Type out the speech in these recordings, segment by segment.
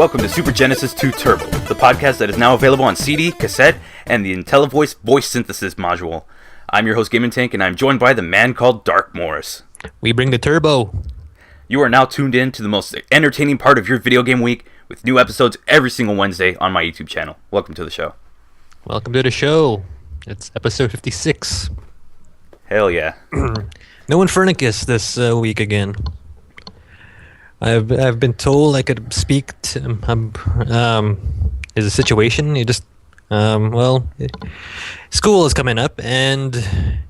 Welcome to Super Genesis 2 Turbo, the podcast that is now available on CD, cassette, and the IntelliVoice voice synthesis module. I'm your host, GaminTank, and I'm joined by the man called Dark Morris. We bring the turbo. You are now tuned in to the most entertaining part of your video game week, with new episodes every single Wednesday on my YouTube channel. Welcome to the show. Welcome to the show. It's episode 56. Hell yeah. No Infernikus this week again. I've been told I could speak to is a situation. You just school is coming up and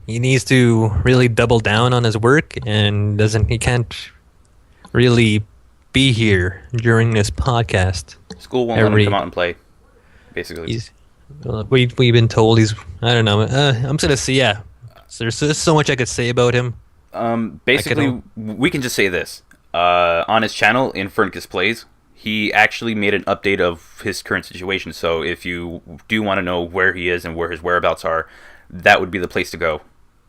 he needs to really double down on his work and he can't really be here during this podcast. School won't let him come out and play, basically. We've been told he's, I don't know, I'm just gonna see, yeah. So there's so much I could say about him. Basically, we can just say this. On his channel, Infernikus Plays, he actually made an update of his current situation. So if you do want to know where he is and where his whereabouts are, that would be the place to go.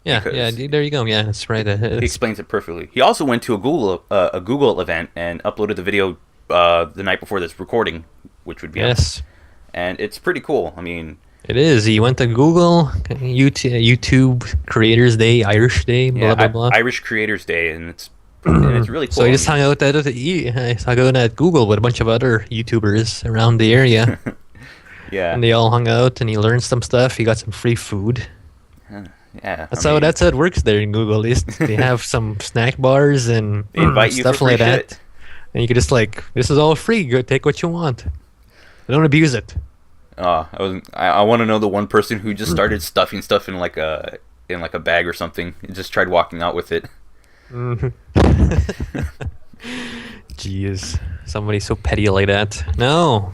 Yeah, there you go. Yeah, that's right. He explains it perfectly. He also went to a Google event and uploaded the video the night before this recording, which would be yes, and it's pretty cool. I mean, it is. He went to Google YouTube Creators Day, Irish Day, blah blah blah. Irish Creators Day, and it's really cool. So he just hung out at Google with a bunch of other YouTubers around the area. Yeah. And they all hung out, and he learned some stuff. He got some free food. Yeah. That's how it works there in Google. They have some snack bars and they invite stuff you for like free that. Shit. And you could just this is all free. Go take what you want. Don't abuse it. I want to know the one person who just started stuffing stuff in like a bag or something and just tried walking out with it. Mm-hmm. Jeez, somebody so petty like that. No,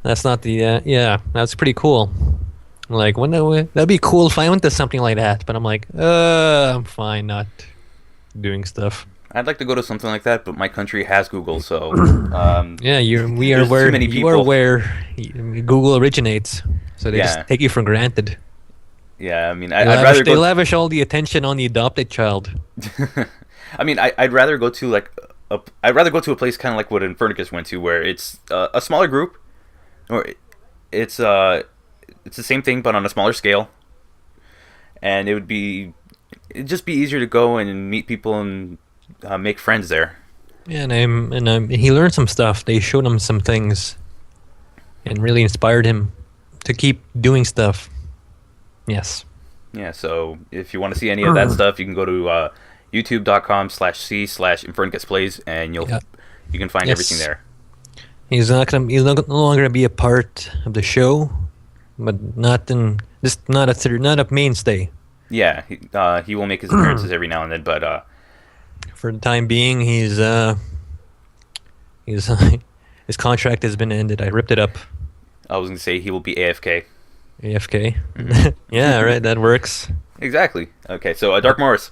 that's not the. Yeah, that's pretty cool. Like, that'd be cool if I went to something like that. But I'm like, I'm fine not doing stuff. I'd like to go to something like that, but my country has Google, so yeah, we are where you are where Google originates. So they just take you for granted. Yeah, I mean, they lavish all the attention on the adopted child. I mean, I'd rather go to I'd rather go to a place kind of like what Infernikus went to, where it's a smaller group, or it's the same thing but on a smaller scale, and it'd just be easier to go and meet people and make friends there. Yeah, and he learned some stuff. They showed him some things, and really inspired him to keep doing stuff. Yes. Yeah, so if you want to see any of that stuff, you can go to youtube.com/c/InfernikusPlays, and you can find everything there. He's no longer gonna be a part of the show, but not a mainstay. Yeah, he will make his appearances every now and then, but for the time being, his contract has been ended. I ripped it up. I was gonna say he will be AFK. AFK. Mm-hmm. Yeah, right. That works. Exactly. Okay, so Dark Morris,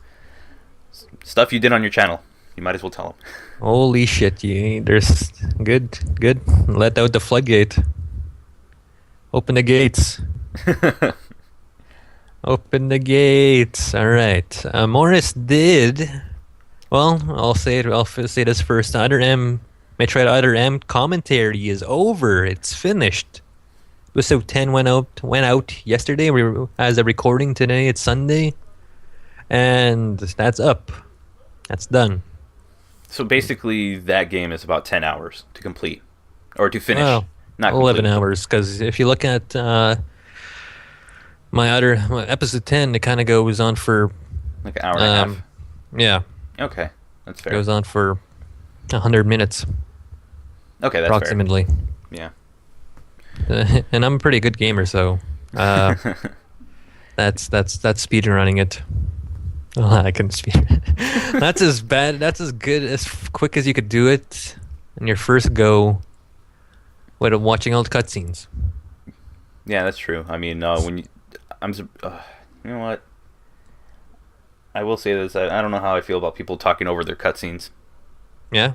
stuff you did on your channel. You might as well tell him. Holy shit! There's good. Let out the floodgate. Open the gates. Open the gates. All right. Morris did. Well, I'll say it. I'll say this first. Metroid Other M commentary is over. It's finished. Episode 10 went out yesterday. As a recording today, it's Sunday, and that's up. That's done. So basically, that game is about 10 hours to complete, or to finish. Well, not 11 hours, because if you look at my episode 10, it kind of goes on for like an hour and a half. Yeah. Okay, that's fair. It goes on for 100 minutes. Okay, that's approximately. Fair. Yeah. And I'm a pretty good gamer, so that's speedrunning it. Oh, I couldn't speed. That's as bad. That's as good, as quick as you could do it in your first go. With watching all the cutscenes. Yeah, that's true. I mean, you know what? I will say this. I don't know how I feel about people talking over their cutscenes. Yeah.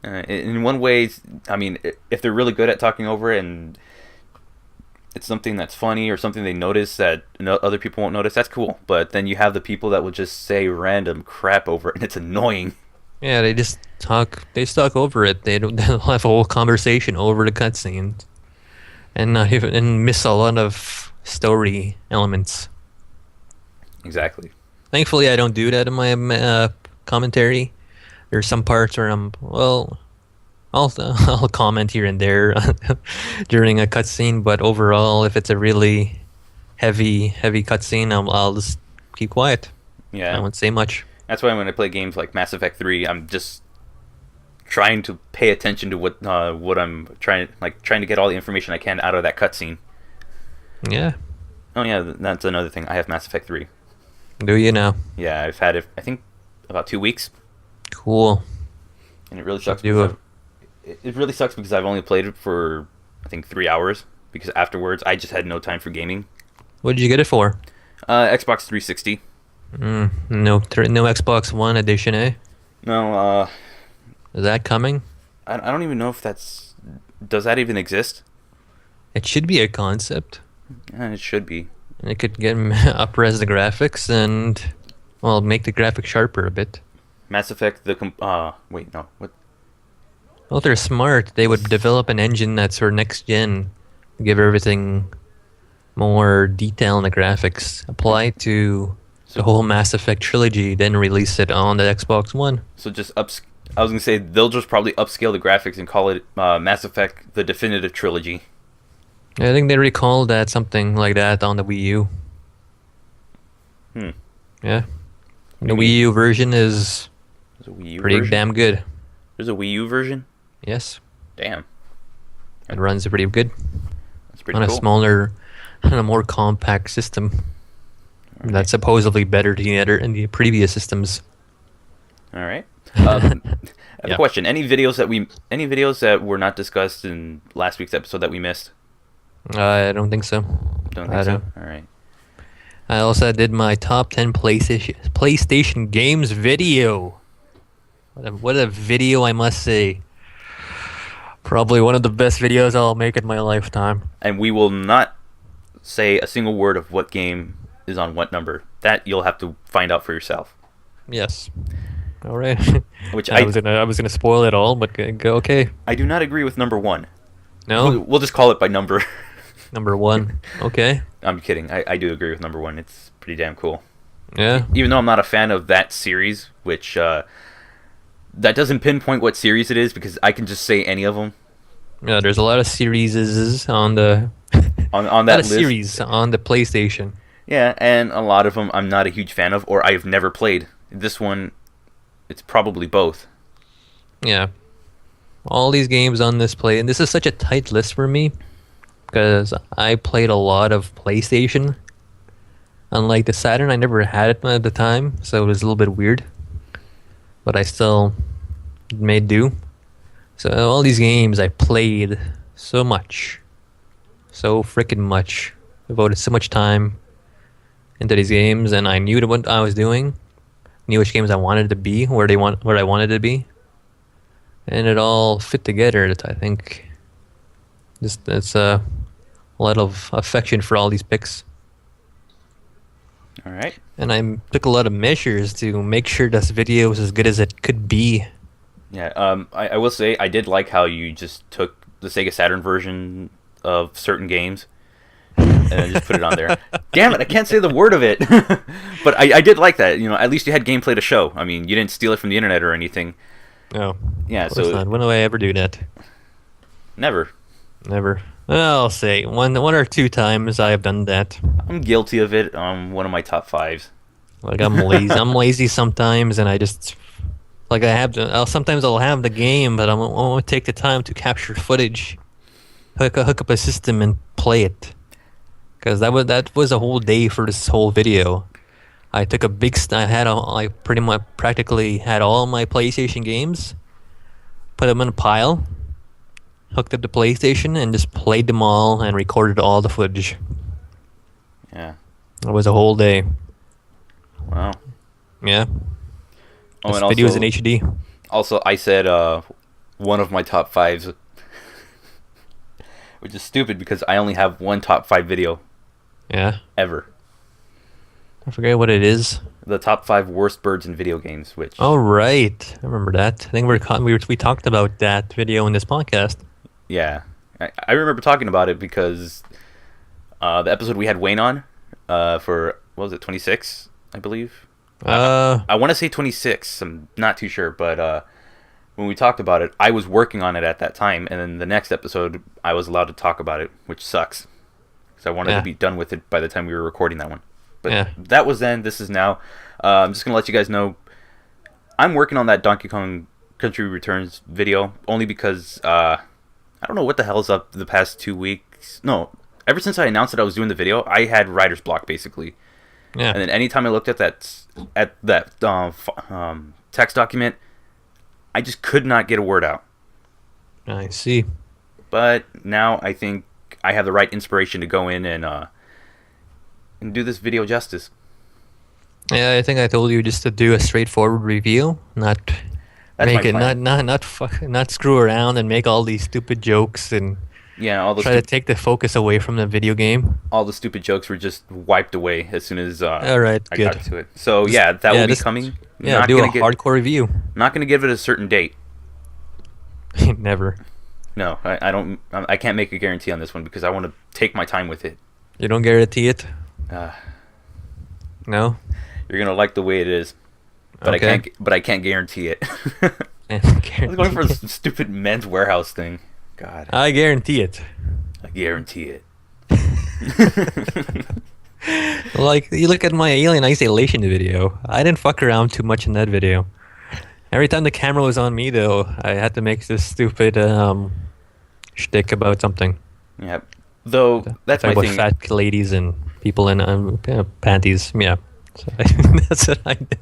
In one way, I mean, if they're really good at talking over it and it's something that's funny or something they notice that other people won't notice, that's cool. But then you have the people that will just say random crap over it, and it's annoying. Yeah, they just talk. They just talk over it. They don't they'll have a whole conversation over the cutscene, and not even and miss a lot of story elements. Exactly. Thankfully, I don't do that in my commentary. There's some parts where I'll comment here and there during a cutscene, but overall, if it's a really heavy cutscene, I'll just keep quiet. I Yeah. won't say much. That's why when I play games like Mass Effect 3, I'm just trying to pay attention to what I'm trying to get all the information I can out of that cutscene. Yeah. Oh yeah, that's another thing. I have Mass Effect 3. Do you now? Yeah, I've had it. I think about 2 weeks, Cool. and it really sucks Do because it really sucks because I've only played it for I think 3 hours. Because afterwards, I just had no time for gaming. What did you get it for? Xbox 360. No Xbox One edition, eh? No, Is that coming? I don't even know if does that even exist? It should be a concept. It should be. And it could get up-res the graphics and, well, make the graphics sharper a bit. Mass Effect wait, no, what? Well, if they're smart, they would develop an engine that's for next gen, give everything more detail in the graphics, apply to the whole Mass Effect trilogy, then release it on the Xbox One. So just I was gonna say they'll just probably upscale the graphics and call it Mass Effect: The Definitive Trilogy. I think they recalled that something like that on the Wii U. Hmm. Yeah. do The you Wii mean? U version is There's a Wii U pretty version. damn good. There's a Wii U version. Yes. Damn, It runs pretty good that's pretty on a cool. smaller, on a more compact system. That's supposedly better than the previous systems. All right. I have Yeah. a question. Any videos that were not discussed in last week's episode that we missed? I don't think so. Don't I think so. don't. All right. I also did my top 10 PlayStation games video. What a video, I must say. Probably one of the best videos I'll make in my lifetime. And we will not say a single word of what game is on what number. That you'll have to find out for yourself. Yes. All right. Which I was gonna spoil it all, but go okay. I do not agree with number one. No, We'll just call it by number. number one. Okay. I'm kidding. I do agree with number one. It's pretty damn cool. Yeah. Even though I'm not a fan of that series, which that doesn't pinpoint what series it is because I can just say any of them Yeah. There's a lot of series on the on lot that of list. series on the PlayStation. Yeah, and a lot of them I'm not a huge fan of or I've never played. This one, it's probably both. Yeah. All these games on this play, and this is such a tight list for me because I played a lot of PlayStation. Unlike the Saturn, I never had it at the time, so it was a little bit weird. But I still made do. So all these games I played so much. So freaking much. Devoted so much time into these games, and I knew what I was doing. Knew which games I wanted to be, where I wanted to be. And it all fit together. I think it's a lot of affection for all these picks. All right. And I took a lot of measures to make sure this video was as good as it could be. Yeah. I will say I did like how you just took the Sega Saturn version of certain games and then just put it on there. Damn it! I can't say the word of it. But I did like that. You know, at least you had gameplay to show. I mean, you didn't steal it from the internet or anything. No. Yeah. Of course So not. When do I ever do that? never. Never. Well, I'll say one or two times I have done that. I'm guilty of it. One of my top fives. Like I'm lazy. I'm lazy sometimes, and I just like I have to. Sometimes I'll have the game, but I won't take the time to capture footage, hook up a system, and play it. Because that was a whole day for this whole video. I took a big. I pretty much practically had all my PlayStation games, put them in a pile, hooked up the PlayStation, and just played them all and recorded all the footage. Yeah. It was a whole day. Wow. Yeah. Oh, This and video is also, in HD. also I said one of my top fives, which is stupid because I only have one top five video Yeah. ever. I forget what it is. The top 5 worst birds in video games, which... Oh, right. I remember that. I think we talked about that video in this podcast. Yeah. I remember talking about it because the episode we had Wayne on for, what was it, 26, I believe? I want to say 26. I'm not too sure, but when we talked about it, I was working on it at that time, and then the next episode, I was allowed to talk about it, which sucks. Because I wanted to be done with it by the time we were recording that one. But that was then, this is now. I'm just going to let you guys know, I'm working on that Donkey Kong Country Returns video, only because, I don't know what the hell's up the past 2 weeks. No, ever since I announced that I was doing the video, I had writer's block, basically. Yeah. And then anytime I looked at that text document, I just could not get a word out. I see. But now I think I have the right inspiration to go in and do this video justice. Yeah, I think I told you just to do a straightforward review, not not screw around and make all these stupid jokes and try to take the focus away from the video game. All the stupid jokes were just wiped away as soon as all right, I got to it. So that will be coming. Yeah, do a hardcore review. Not going to give it a certain date. Never. No, I don't. I can't make a guarantee on this one because I want to take my time with it. You don't guarantee it? No. You're gonna like the way it is, but okay. I can't guarantee it. I was going for some stupid Men's Warehouse thing. God. I guarantee it. I guarantee it. Like, you look at my Alien Isolation video. I didn't fuck around too much in that video. Every time the camera was on me, though, I had to make this stupid shtick about something. Yeah. Though, that's my thing. Fat ladies and people in panties. Yeah. So that's what I did.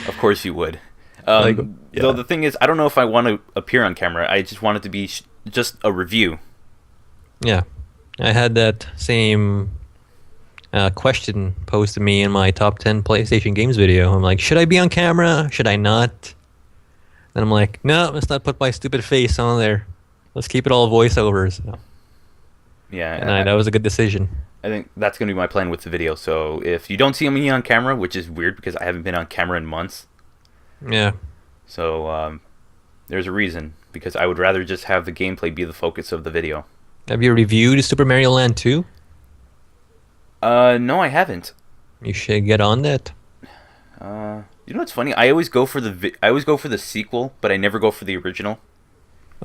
Of course you would. Though the thing is, I don't know if I want to appear on camera. I just want it to be just a review. Yeah. I had that same question posed to me in my top 10 PlayStation games video. I'm like, should I be on camera? Should I not? And I'm like, no, let's not put my stupid face on there. Let's keep it all voiceovers. So. Yeah. And that was a good decision. I think that's going to be my plan with the video. So if you don't see me on camera, which is weird because I haven't been on camera in months. Yeah. So there's a reason. Because I would rather just have the gameplay be the focus of the video. Have you reviewed Super Mario Land 2? No, I haven't. You should get on that. You know what's funny? I always go for the sequel, but I never go for the original.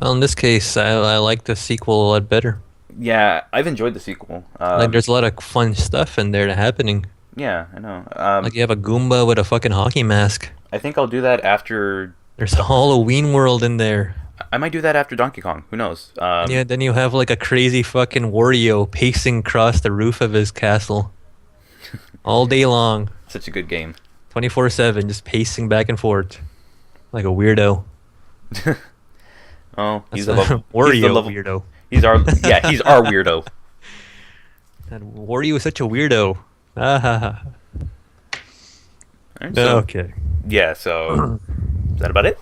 Well, in this case, I like the sequel a lot better. Yeah, I've enjoyed the sequel. Like, there's a lot of fun stuff in there happening. Yeah, I know. Like, you have a Goomba with a fucking hockey mask. I think I'll do that after... There's a Halloween world in there. I might do that after Donkey Kong. Who knows? Yeah, then you have, like, a crazy fucking Wario pacing across the roof of his castle. All day long. Such a good game. 24/7, just pacing back and forth. Like a weirdo. Oh, he's a Wario weirdo. He's our weirdo. That Wario is such a weirdo. Ah. Right, so, okay. Yeah, so is that about it?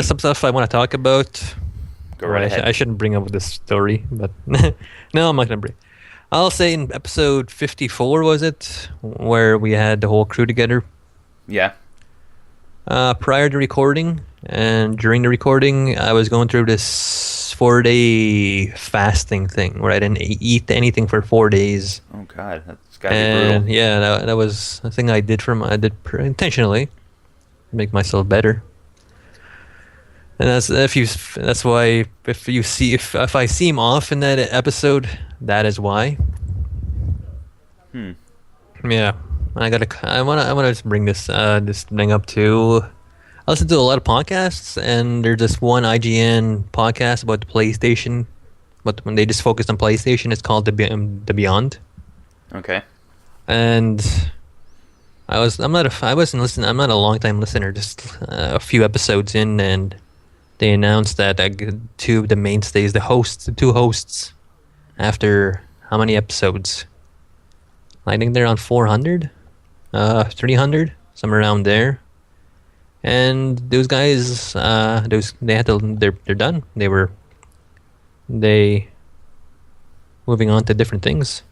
Some stuff I want to talk about. Go right ahead. I shouldn't bring up this story, but no, I'm not gonna bring. I'll say in episode 54 was it, where we had the whole crew together. Yeah. Prior to recording and during the recording, I was going through this 4-day fasting thing where I didn't eat anything for 4 days. Oh God, that's gotta be brutal. Yeah, that was a thing I did intentionally to make myself better. And that's why if I seem off in that episode, that is why. Yeah. I wanna just bring this thing up too. I listen to a lot of podcasts, and there's this one IGN podcast about the PlayStation, but when they just focused on PlayStation, it's called the Beyond. Okay. And I'm not a long time listener, just a few episodes in, and they announced that two of the mainstays, the two hosts, after how many episodes? I think they're on 400, 300, somewhere around there. And those guys, they're done. They moving on to different things.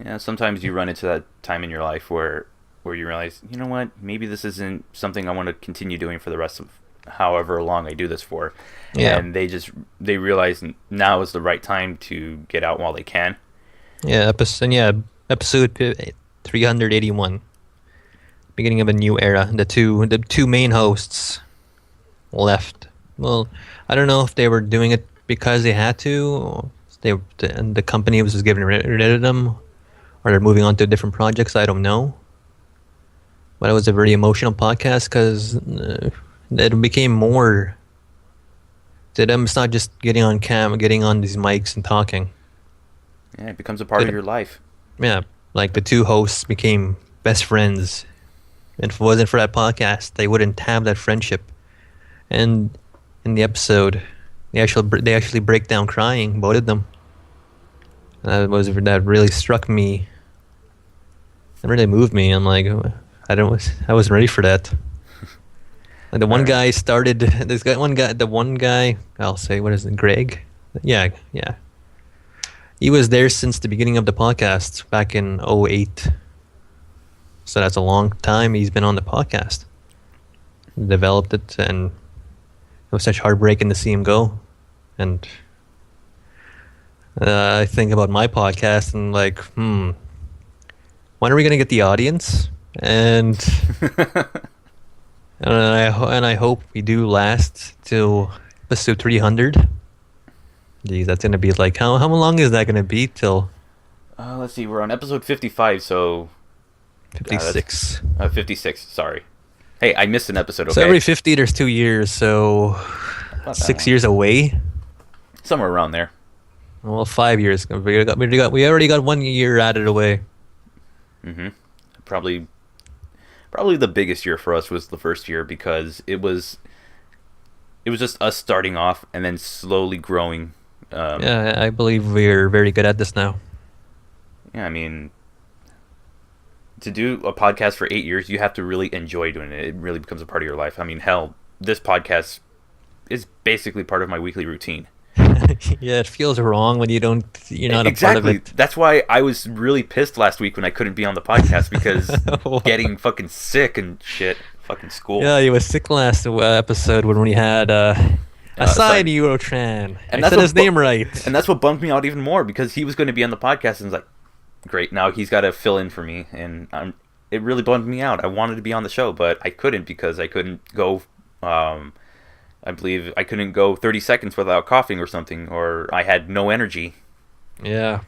Yeah, sometimes you run into that time in your life where you realize, you know what, maybe this isn't something I want to continue doing for the rest of however long I do this for, Yeah, and they realize now is the right time to get out while they can. episode 381, beginning of a new era. The two main hosts left. Well, I don't know if they were doing it because they had to, or and the company was just getting rid of them, or they're moving on to different projects. I don't know. But it was a very emotional podcast because it became more to them. It's not just getting on getting on these mics and talking. Yeah, it becomes a part of your life. Yeah, like the two hosts became best friends. And if it wasn't for that podcast, they wouldn't have that friendship. And in the episode, they actually break down crying, both of them. That really struck me. It really moved me. I'm like, I wasn't ready for that. Like the one guy started. There's got one guy. The one guy. I'll say, what is it? Greg. Yeah. He was there since the beginning of the podcast back in '08. So that's a long time he's been on the podcast. Developed it, and it was such heartbreaking to see him go. And I think about my podcast and like, when are we gonna get the audience? And I hope we do last till episode 300. Geez, that's gonna be like how long is that gonna be till? Let's see, we're on episode 55, so 56. 56. Sorry. Hey, I missed an episode. Okay. So every 50, there's 2 years. So 6 years away. Somewhere around there. Well, 5 years. We already got 1 year added away. Mm-hmm. Probably the biggest year for us was the first year because it was just us starting off and then slowly growing. Yeah, I believe we're very good at this now. Yeah, I mean, to do a podcast for 8 years, you have to really enjoy doing it. It really becomes a part of your life. I mean, hell, this podcast is basically part of my weekly routine. Yeah, it feels wrong when you're not a part of it. That's why I was really pissed last week when I couldn't be on the podcast because getting fucking sick and shit. Fucking school. Yeah, you was sick last episode when we had Aside Eurotran. And I said his name right. And that's what bummed me out even more because he was going to be on the podcast and was like, great, now he's got to fill in for me. And it really bummed me out. I wanted to be on the show, but I couldn't because I couldn't go... I believe I couldn't go 30 seconds without coughing or something, or I had no energy. Yeah.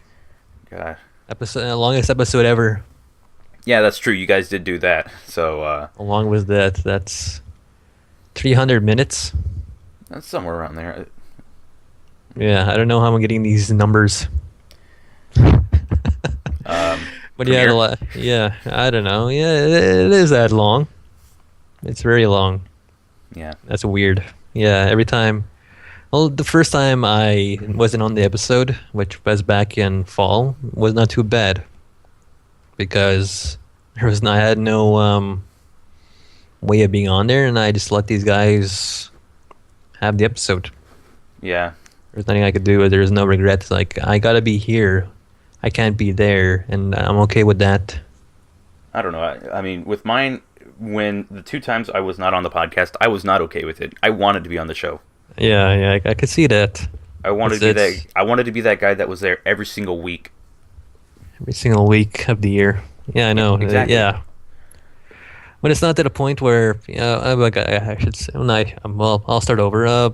God. Longest episode ever. Yeah, that's true. You guys did do that. So how long was that? That's 300 minutes. That's somewhere around there. Yeah, I don't know how I'm getting these numbers. But yeah, I don't know. Yeah, it is that long. It's very long. Yeah. That's weird. Yeah, every time. Well, the first time I wasn't on the episode, which was back in fall, was not too bad because I had no way of being on there, and I just let these guys have the episode. Yeah. There's nothing I could do. There's no regrets. Like, I gotta be here. I can't be there, and I'm okay with that. I don't know. I mean, with mine, when the 2 times I was not on the podcast, I was not okay with it. I wanted to be on the show. Yeah, I could see that. I wanted to be that guy that was there every single week. Every single week of the year. Yeah, I know. Exactly. Yeah. But it's not to the point where I should say. Well, I'll start over. I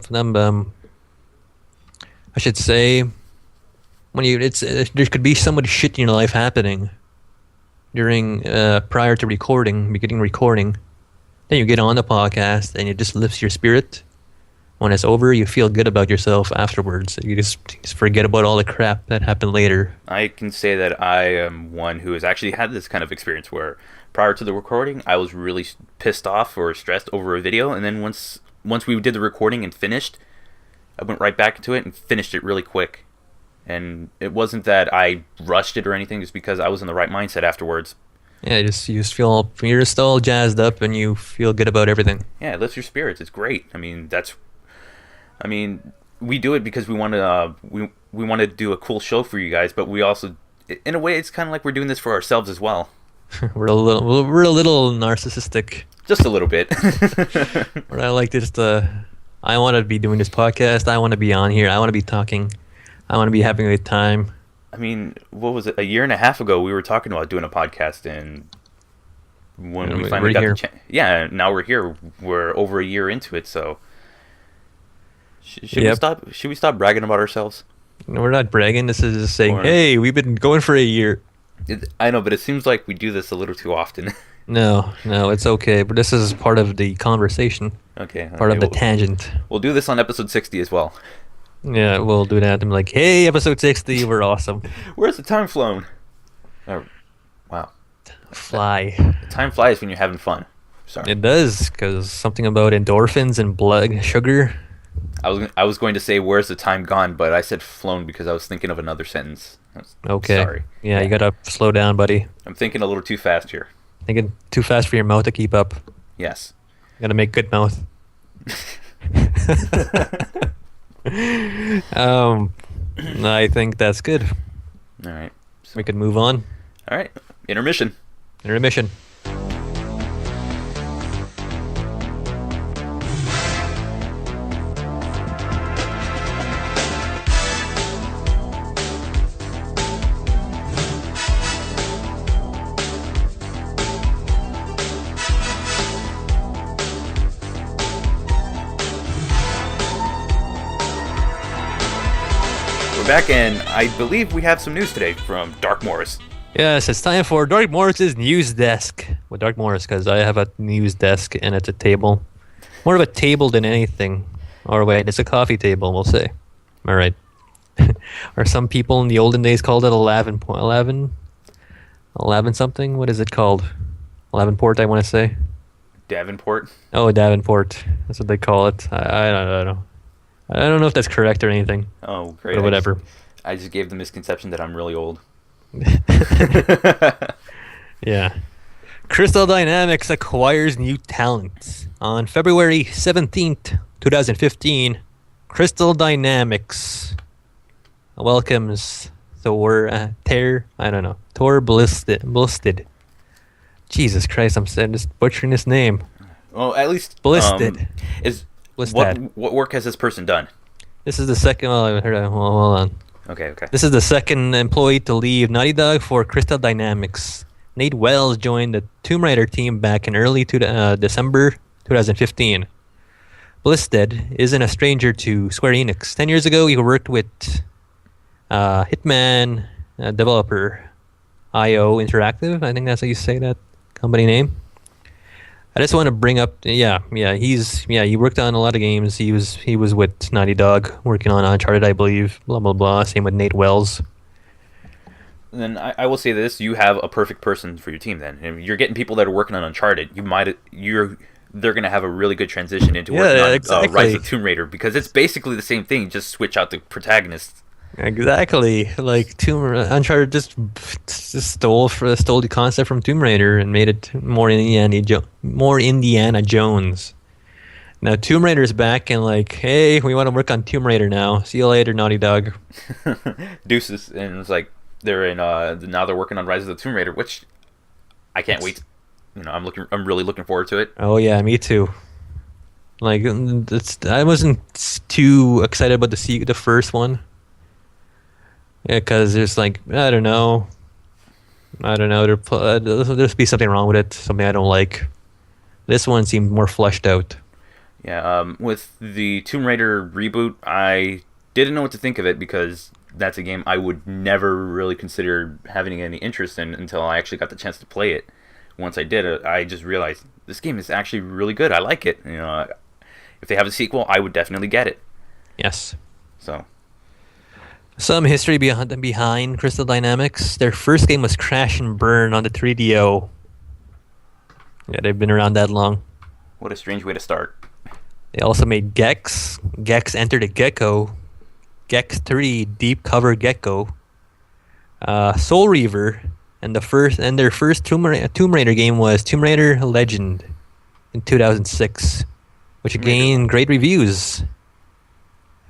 should say when there could be so much shit in your life happening during prior to beginning recording. Then you get on the podcast and it just lifts your spirit. When it's over, you feel good about yourself afterwards. You just forget about all the crap that happened later. I can say that I am one who has actually had this kind of experience where prior to the recording, I was really pissed off or stressed over a video, and then once we did the recording and finished, I went right back into it and finished it really quick. And it wasn't that I rushed it or anything, just because I was in the right mindset afterwards. Yeah, you just feel you're just all jazzed up and you feel good about everything. Yeah, it lifts your spirits. It's great. I mean, we do it because we want to do a cool show for you guys, but we also in a way, it's kind of like we're doing this for ourselves as well. We're a little narcissistic. Just a little bit. But I like just I want to be doing this podcast. I want to be on here. I want to be talking. I want to be having a good time. I mean, what was it? A year and a half ago, we were talking about doing a podcast, and when we finally got the chance, yeah, now we're here. We're over a year into it, so should we stop? Should we stop bragging about ourselves? No, we're not bragging. This is just saying, hey, we've been going for a year. I know, but it seems like we do this a little too often. No, it's okay. But this is part of the conversation. Okay. Part of the tangent. We'll do this on episode 60 as well. Yeah, we'll do that. I'm like, hey, episode 60, we're awesome. Where's the time flown? Oh, wow. Fly. Time flies when you're having fun. Sorry. It does, because something about endorphins and blood sugar. I was going to say, where's the time gone? But I said flown because I was thinking of another sentence. Okay. Sorry. Yeah, you gotta slow down, buddy. I'm thinking a little too fast here. Thinking too fast for your mouth to keep up. Yes. You gotta make good mouth. I think that's good. All right. We could move on. All right. Intermission. Intermission. Back, and I believe we have some news today from Dark Morris. Yes, it's time for Dark Morris's news desk. With Dark Morris, because I have a news desk and it's a table. More of a table than anything. Or wait, it's a coffee table, we'll say. All right. Or some people in the olden days called it 11 something? What is it called? 11 port, I want to say. Davenport? Oh, Davenport. That's what they call it. I don't know. I don't know if that's correct or anything. Oh, great. Or whatever. I just gave the misconception that I'm really old. Yeah. Crystal Dynamics acquires new talent. On February 17th, 2015, Crystal Dynamics welcomes Thor Blisted. Jesus Christ, I'm just butchering his name. Well, at least Blisted. What work has this person done? This is the second. Hold on. Okay. This is the second employee to leave Naughty Dog for Crystal Dynamics. Nate Wells joined the Tomb Raider team back in early December 2015. Blisted isn't a stranger to Square Enix. 10 years ago, he worked with Hitman developer IO Interactive. I think that's how you say that company name. I just want to bring up, he worked on a lot of games. He was with Naughty Dog, working on Uncharted, I believe. Blah blah blah. Same with Nate Wells. And then I will say this: you have a perfect person for your team. Then if you're getting people that are working on Uncharted. They're gonna have a really good transition into working on Rise of the Tomb Raider, because it's basically the same thing. Just switch out the protagonists. Exactly, like Uncharted just stole the concept from Tomb Raider and made it more Indiana Jones. Now Tomb Raider's back and like, hey, we want to work on Tomb Raider now. See you later, Naughty Dog. Deuces, and it's like they're in. Now they're working on Rise of the Tomb Raider, which I can't wait. I'm really looking forward to it. Oh yeah, me too. Like I wasn't too excited about the first one. Yeah, because there's like, I don't know. There's be something wrong with it, something I don't like. This one seemed more fleshed out. Yeah, with the Tomb Raider reboot, I didn't know what to think of it, because that's a game I would never really consider having any interest in until I actually got the chance to play it. Once I did, I just realized this game is actually really good. I like it. If they have a sequel, I would definitely get it. Yes. So. Some history behind Crystal Dynamics. Their first game was Crash and Burn on the 3DO. Yeah, they've been around that long. What a strange way to start. They also made Gex, Enter the Gecko, Gex 3 Deep Cover Gecko, Soul Reaver, and their first Tomb Raider game was Tomb Raider Legend in 2006, which gained great reviews.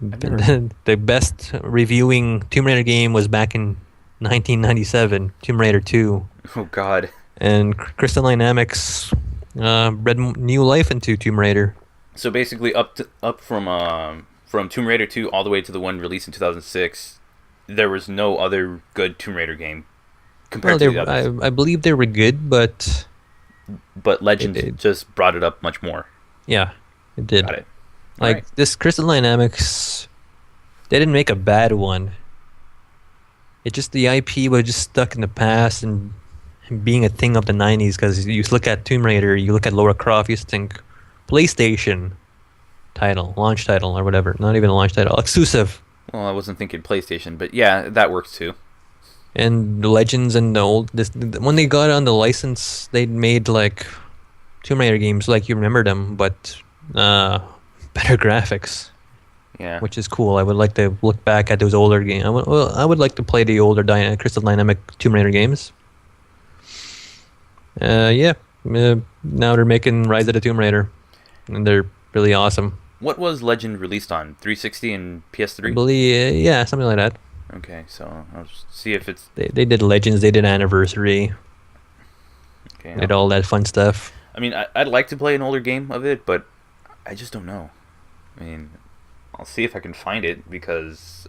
The best reviewing Tomb Raider game was back in 1997, Tomb Raider 2. Oh God. And Crystal Dynamics bred new life into Tomb Raider. So basically, up from Tomb Raider 2 all the way to the one released in 2006, there was no other good Tomb Raider game compared to the others. I believe they were good, but Legends just brought it up much more. Yeah, it did. Got it. Like this Crystal Dynamics, they didn't make a bad one. It just the IP was just stuck in the past and being a thing of the 90s. Because you look at Tomb Raider, you look at Lara Croft, you think PlayStation title, launch title, or whatever. Not even a launch title, exclusive. Well, I wasn't thinking PlayStation, but yeah, that works too. And the Legends and the old when they got on the license, they made like Tomb Raider games like you remember them, but better graphics. Yeah, which is cool. I would like to look back at those older games. I would like to play the older Crystal Dynamic Tomb Raider games. Now they're making Rise of the Tomb Raider, and they're really awesome. What was Legend released on? 360 and PS3? I believe, yeah, something like that. Okay, so I'll see if it's... They did Legends, they did Anniversary. Okay, did all that fun stuff. I mean, I'd like to play an older game of it, but I just don't know. I mean, I'll see if I can find it, because...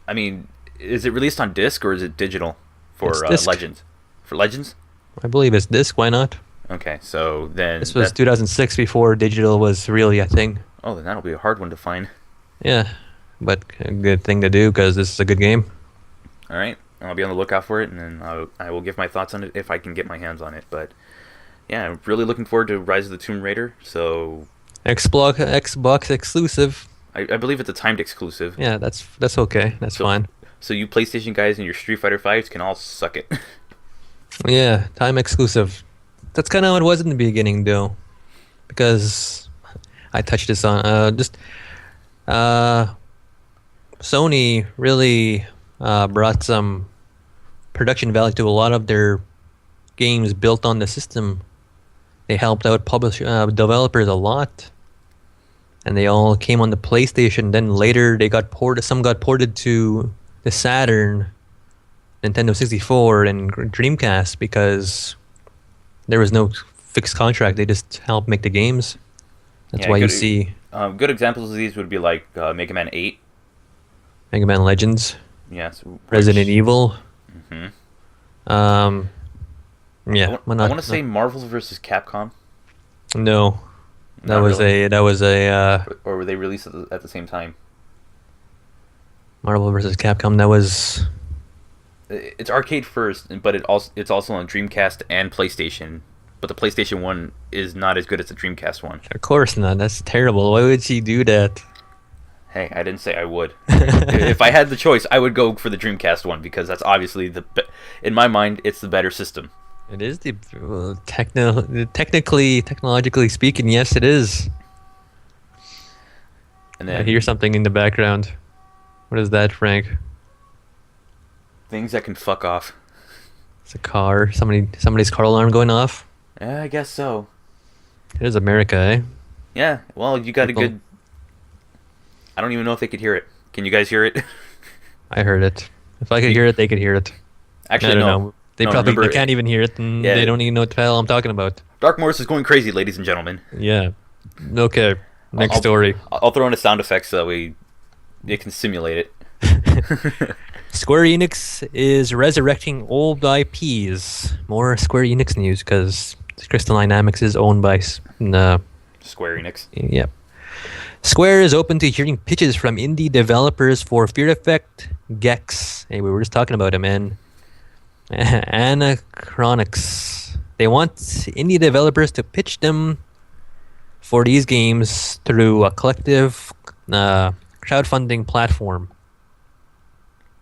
I mean, is it released on disc, or is it digital for Legends? For Legends? I believe it's disc, why not? Okay, so then... This was 2006, before digital was really a thing. Oh, then that'll be a hard one to find. Yeah, but a good thing to do, because this is a good game. Alright, I'll be on the lookout for it, and then I will give my thoughts on it if I can get my hands on it. But, yeah, I'm really looking forward to Rise of the Tomb Raider, so... Xbox exclusive. I believe it's a timed exclusive. Yeah, that's okay. That's fine. So you PlayStation guys and your Street Fighter 5s can all suck it. Yeah, time exclusive. That's kind of how it was in the beginning, though. Because I touched this on... Sony really brought some production value to a lot of their games built on the system. They helped out developers a lot, and they all came on the PlayStation. Then later they got ported. Some got ported to the Saturn, Nintendo 64, and Dreamcast because there was no fixed contract. They just helped make the games. That's why you see good examples of these would be like Mega Man 8, Mega Man Legends, yes, Resident Evil. Mm-hmm. Yeah, I want to say Marvel vs. Capcom. No, that was a. Or were they released at the same time? Marvel vs. Capcom. That was. It's arcade first, but it's also on Dreamcast and PlayStation. But the PlayStation 1 is not as good as the Dreamcast one. Of course not. That's terrible. Why would she do that? Hey, I didn't say I would. If I had the choice, I would go for the Dreamcast one because that's obviously in my mind, it's the better system. It is technologically speaking, yes, it is. And then I hear something in the background. What is that, Frank? Things that can fuck off. It's a car. Somebody's car alarm going off. Yeah, I guess so. It is America, eh? Yeah. Well, you got a good. I don't even know if they could hear it. Can you guys hear it? I heard it. If I could hear it, they could hear it. Actually, I don't no. know. They probably can't even hear it, and they don't even know what the hell I'm talking about. Dark Morris is going crazy, ladies and gentlemen. Yeah. Okay. Next story. I'll throw in a sound effect so that it can simulate it. Square Enix is resurrecting old IPs. More Square Enix news because Crystal Dynamics is owned by Square Enix. Yep. Square is open to hearing pitches from indie developers for Fear Effect, Gex. Hey, we were just talking about him, and Anachronics. They want indie developers to pitch them for these games through a collective crowdfunding platform.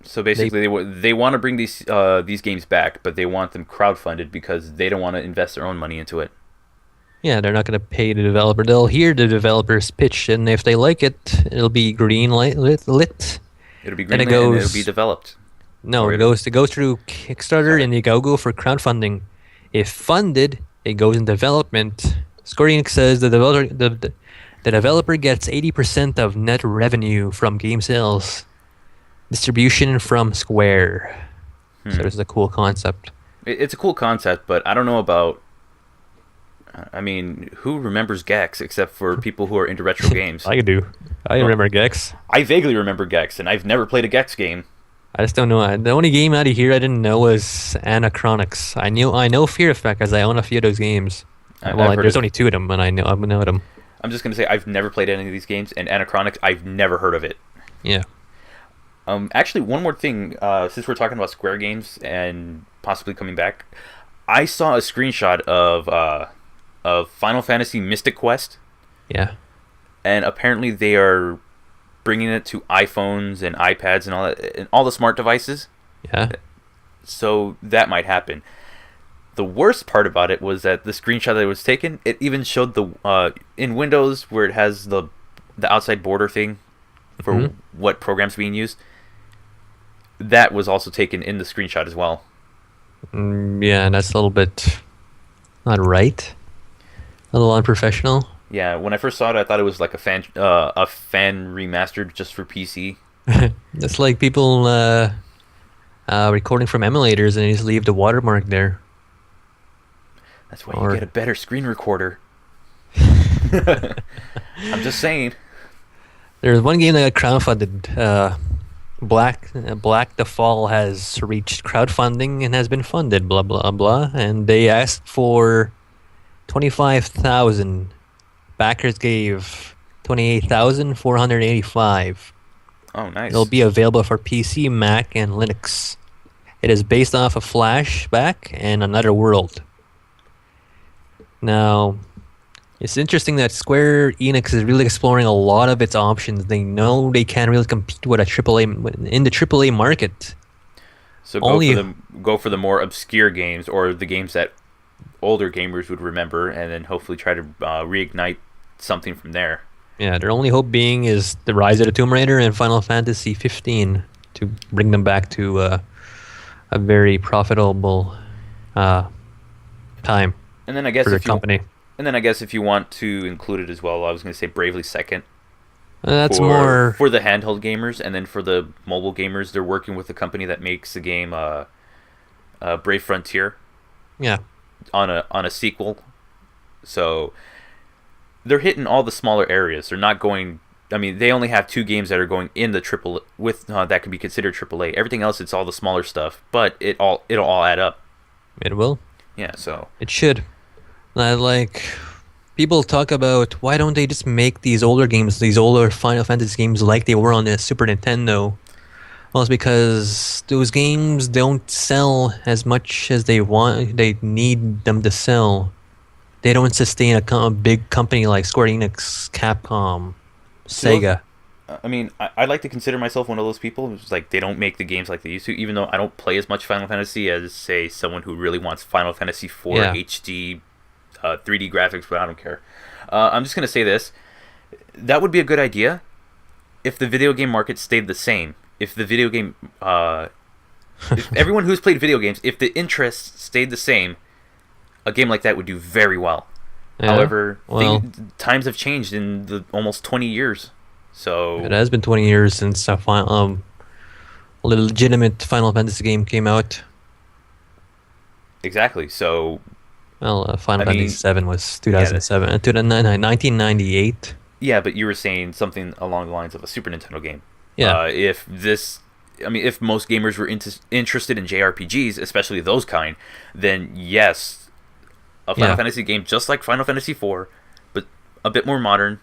So basically, they want to bring these games back, but they want them crowdfunded because they don't want to invest their own money into it. Yeah, they're not going to pay the developer. They'll hear the developer's pitch, and if they like it, it'll be green lit. It'll be green lit, and it'll be developed. No, it goes through Kickstarter, and you go for crowdfunding. If funded, it goes in development. Square Enix says the developer gets 80% of net revenue from game sales. Distribution from Square. So this is a cool concept. It's a cool concept, but I don't know about. I mean, who remembers Gex except for people who are into retro games? I do. I remember Gex. I vaguely remember Gex, and I've never played a Gex game. I just don't know. The only game out of here I didn't know was Anachronics. I know Fear Effect because I own a few of those games. There's only 2 of them, and I know them. I'm just gonna say I've never played any of these games, and Anachronics, I've never heard of it. Yeah. Actually, one more thing. Since we're talking about Square games and possibly coming back, I saw a screenshot of Final Fantasy Mystic Quest. Yeah. And apparently they are bringing it to iPhones and iPads and all that, and all the smart devices. Yeah. So that might happen. The worst part about it was that the screenshot that was taken, it even showed the in Windows where it has the outside border thing for what programs being used. That was also taken in the screenshot as well. Yeah, that's a little bit not right. A little unprofessional. Yeah, when I first saw it, I thought it was like a fan remastered just for PC. It's like people recording from emulators and they just leave the watermark there. That's why you get a better screen recorder. I'm just saying. There's one game that got crowdfunded. Black the Fall has reached crowdfunding and has been funded. Blah blah blah, and they asked for 25,000. Backers gave 28,485. Oh, nice. It'll be available for PC, Mac, and Linux. It is based off of Flashback and Another World. Now, it's interesting that Square Enix is really exploring a lot of its options. They know they can't really compete with a AAA in the AAA market. So go for the more obscure games, or the games that older gamers would remember, and then hopefully try to reignite something from there. Yeah, their only hope being is the Rise of the Tomb Raider and Final Fantasy 15 to bring them back to a very profitable time. And then I guess for the company. And then I guess if you want to include it as well, I was going to say Bravely Second. That's more for the handheld gamers, and then for the mobile gamers, they're working with a company that makes the game Brave Frontier. Yeah. On a sequel, so they're hitting all the smaller areas. They're not going. I mean, they only have 2 games that are going in the triple with that can be considered AAA. Everything else, it's all the smaller stuff, but it'll all add up. It will. Yeah, so it should. Like people talk about why don't they just make these older games, these older Final Fantasy games, like they were on the Super Nintendo? Well, it's because those games don't sell as much as they want. They need them to sell. They don't sustain a big company like Square Enix, Capcom, Sega. I mean, I like to consider myself one of those people who's like, they don't make the games like they used to, even though I don't play as much Final Fantasy as, say, someone who really wants Final Fantasy 4 HD 3D graphics, but I don't care. I'm just going to say this. That would be a good idea if the video game market stayed the same. If the video game, if everyone who's played video games, if the interest stayed the same, a game like that would do very well. Yeah, however, times have changed in the almost 20 years. So it has been 20 years since a legitimate Final Fantasy game came out. Exactly. So, Final Fantasy 7 was 2007, 1998. Yeah, but you were saying something along the lines of a Super Nintendo game. Yeah. If most gamers were interested in JRPGs, especially those kind, then yes, a Final Fantasy game just like Final Fantasy 4, but a bit more modern,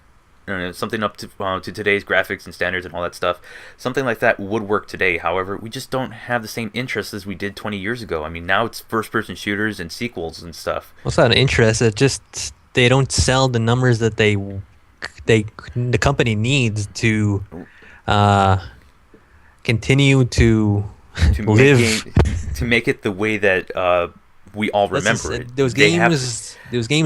something up to today's graphics and standards and all that stuff. Something like that would work today. However, we just don't have the same interest as we did 20 years ago. I mean, now it's first-person shooters and sequels and stuff. Well, it's not an interest. It's just they don't sell the numbers that the company needs to continue to live, to make it the way that we all remember it. Those games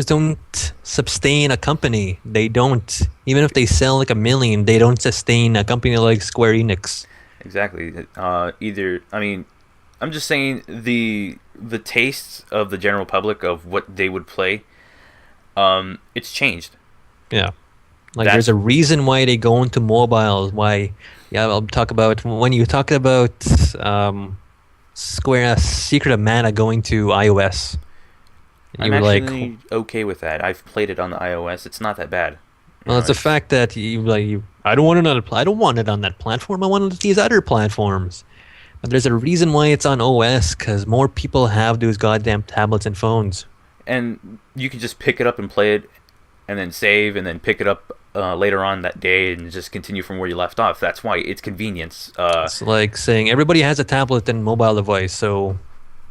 don't sustain a company. They don't. Even if they sell like 1 million, they don't sustain a company like Square Enix. Exactly. I'm just saying the tastes of the general public of what they would play, it's changed. Yeah. There's a reason why they go into mobiles. Why? Yeah, I'll talk about when you talk about Square Secret of Mana going to iOS. And I'm you were like, actually okay with that. I've played it on the iOS. It's not that bad. well, it's the fact that I don't want it on I don't want it on that platform. I want it on these other platforms. But there's a reason why it's on OS, because more people have those goddamn tablets and phones. And you can just pick it up and play it, and then save, and then pick it up later on that day, and just continue from where you left off. That's why it's convenience. It's like saying everybody has a tablet and mobile device, so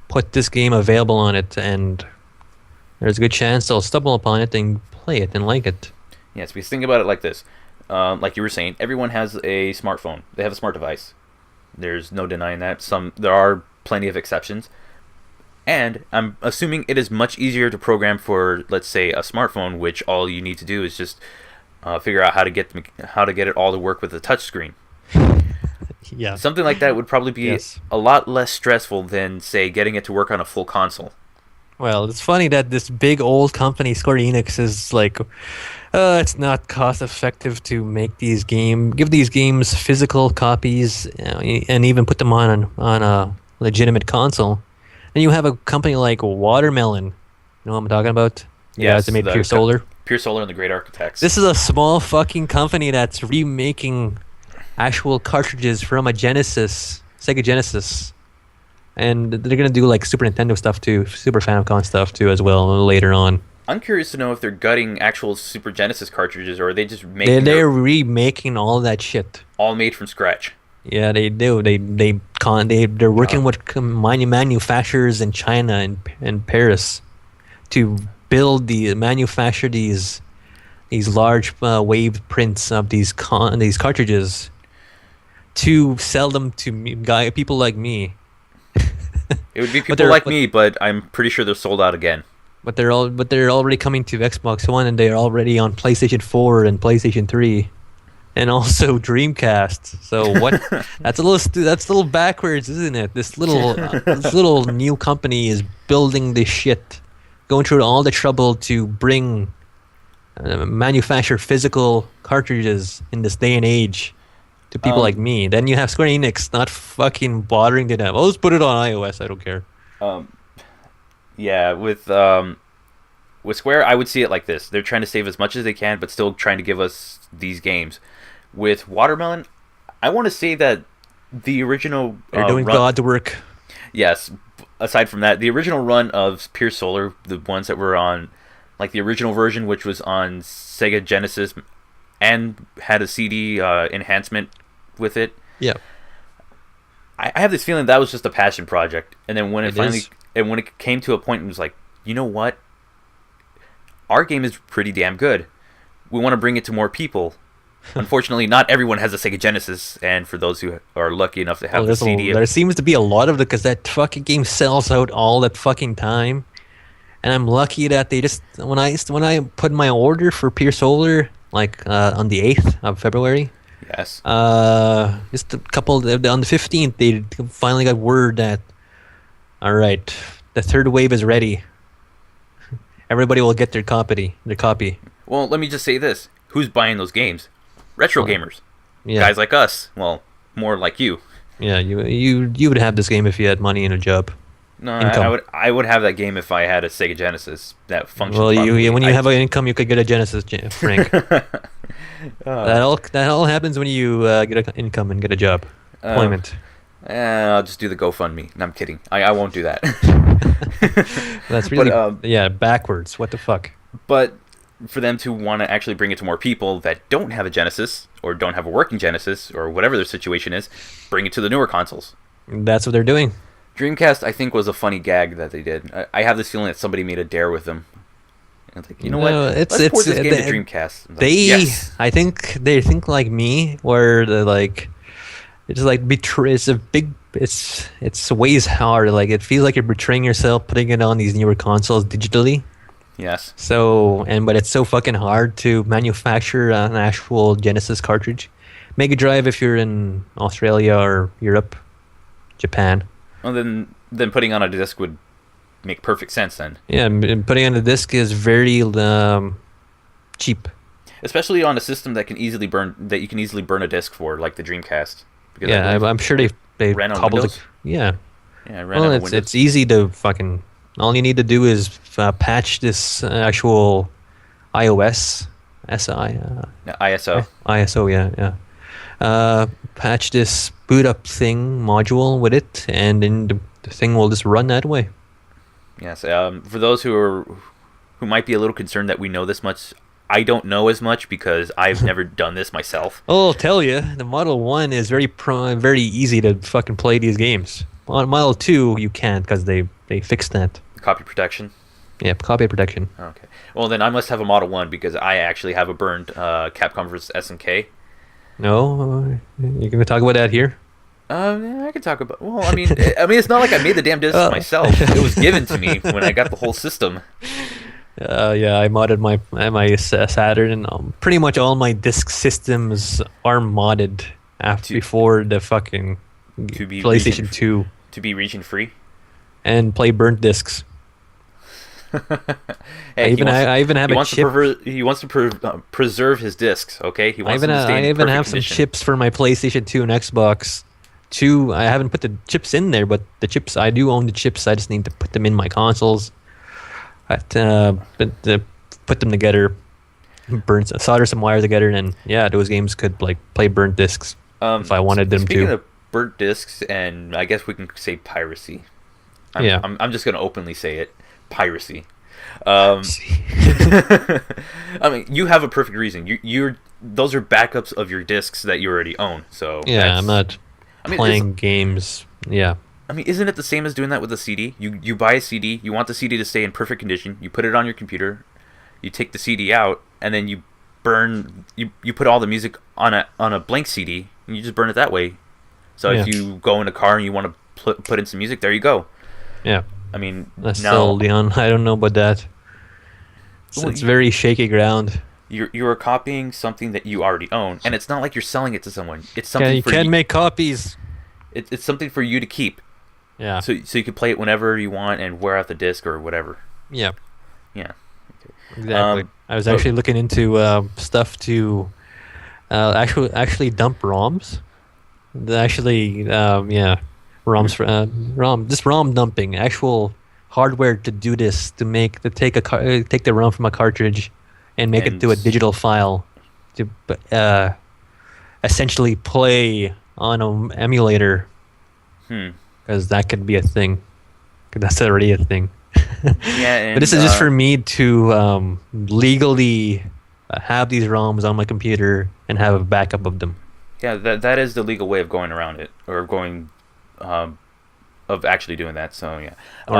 put this game available on it, and there's a good chance they'll stumble upon it and play it and like it. Yes, because think about it like this. Like you were saying, everyone has a smartphone. They have a smart device. There's no denying that. There are plenty of exceptions. And I'm assuming it is much easier to program for, let's say, a smartphone, which all you need to do is just figure out how to get it all to work with a touchscreen. Yeah. Something like that would probably be a lot less stressful than, say, getting it to work on a full console. Well, it's funny that this big old company, Square Enix, is like, it's not cost effective to make give these games physical copies, and even put them on a legitimate console. And you have a company like Watermelon. You know what I'm talking about? Yes, they made Pure Solar. Pure Solar and the Great Architects. This is a small fucking company that's remaking actual cartridges from a Sega Genesis. And they're going to do like Super Nintendo stuff too, Super Famicom stuff too as well later on. I'm curious to know if they're gutting actual Super Genesis cartridges, or are they just making... They're remaking all that shit. All made from scratch. Yeah, they do. They're working with manufacturers in China and Paris to manufacture these large wave prints of these cartridges to sell them to people like me. It would be people like me, but I'm pretty sure they're sold out again. But they're already coming to Xbox One, and they're already on PlayStation 4 and PlayStation 3, and also Dreamcast. So what? That's a little backwards, isn't it? This little new company is building this shit, going through all the trouble to bring manufacture physical cartridges in this day and age to people like me. Then you have Square Enix not fucking bothering to them. Oh, let's put it on iOS. I don't care. Yeah, with Square, I would see it like this. They're trying to save as much as they can, but still trying to give us these games. With Watermelon, I want to say that the original... They're doing God's work. Yes. Aside from that, the original run of Pure Solar, the ones that were on, like the original version, which was on Sega Genesis and had a CD enhancement with it. Yeah. I have this feeling that was just a passion project. And then when when it came to a point, it was like, you know what? Our game is pretty damn good. We want to bring it to more people. Unfortunately, not everyone has a Sega Genesis, and for those who are lucky enough to have the CD... There seems to be a lot of it, because that fucking game sells out all that fucking time. And I'm lucky that they just... When I put my order for Pure Solar, like on the 8th of February... Yes. Just a couple... On the 15th, they finally got word that... Alright, the third wave is ready. Everybody will get their copy. Well, let me just say this. Who's buying those games? Retro gamers. Yeah. Guys like us. Well, more like you. Yeah, you would have this game if you had money and a job. No, I would have that game if I had a Sega Genesis that functions. Well, when you have an income, you could get a Genesis, Frank. That all happens when you get an income and get a job. Employment. I'll just do the GoFundMe. No, I'm kidding. I won't do that. That's really backwards. What the fuck? But for them to want to actually bring it to more people that don't have a Genesis or don't have a working Genesis or whatever their situation is, bring it to the newer consoles. That's what they're doing. Dreamcast, I think, was a funny gag that they did. I have this feeling that somebody made a dare with them. And it's like, you know what? Let's port this game to Dreamcast. Like, yes. I think they think like me, where they're like, it's like it's ways hard. Like, it feels like you're betraying yourself putting it on these newer consoles digitally. Yes. But it's so fucking hard to manufacture an actual Genesis cartridge. Mega Drive if you're in Australia or Europe, Japan. Well, then putting on a disc would make perfect sense then. Yeah, and putting on a disc is very cheap. Especially on a system that you can easily burn a disc for, like the Dreamcast. Because I'm sure they ran on cobbled Windows? Yeah. Yeah, I ran Well, out of it's Windows. easy to fucking. All you need to do is patch this actual iOS SI No, ISO. ISO, yeah, yeah. Patch this boot up thing module with it, and then the thing will just run that way. Yes. For those who might be a little concerned that we know this much, I don't know as much because I've never done this myself. I'll tell you, the Model 1 is very easy to fucking play these games. On Model 2, you can't because they fixed that. Copy protection. Yeah, copy protection. Okay. Well, then I must have a Model 1 because I actually have a burned Capcom vs. SNK. No, you gonna talk about that here? Yeah, I can talk about. Well, it's not like I made the damn disc myself. It was given to me when I got the whole system. Yeah, I modded my Saturn, and pretty much all my disk systems are modded before the fucking To be PlayStation 2 to be region free. and play burnt discs. Hey, I even have a chip. He wants to preserve his discs. Okay, he wants them to stay I in even perfect have some condition. chips for my PlayStation 2 and Xbox 2. I haven't put the chips in there, but the chips, I do own the chips. I just need to put them in my consoles. Put them together, solder some wires together, and then yeah, those games could like play burnt discs if I wanted them Speaking to. of burnt discs, and I guess we can say piracy. Yeah. I'm just gonna openly say it. Piracy. You have a perfect reason. Those are backups of your discs that you already own. So Yeah, I'm not playing games. Yeah. Isn't it the same as doing that with a CD? You buy a CD, you want the CD to stay in perfect condition, you put it on your computer, you take the CD out, and then you put all the music on a blank CD, and you just burn it that way. So if you go in a car and you want to put in some music, there you go. Yeah. Now Still, Leon, I don't know about that. It's very shaky ground. You're copying something that you already own, and it's not like you're selling it to someone. It's something You can't make copies. It's something for you to keep. Yeah. So you can play it whenever you want and wear out the disc or whatever. Yeah. Yeah. Exactly. I was actually looking into stuff to actually dump ROMs. ROMs for ROM dumping. Actual hardware to do this, to take the ROM from a cartridge and make it to a digital file to essentially play on an emulator. Because that could be a thing. 'Cause that's already a thing. Yeah, but this is just for me to legally have these ROMs on my computer and have a backup of them. Yeah, that is the legal way of going around it, or going, of actually doing that. So yeah. Or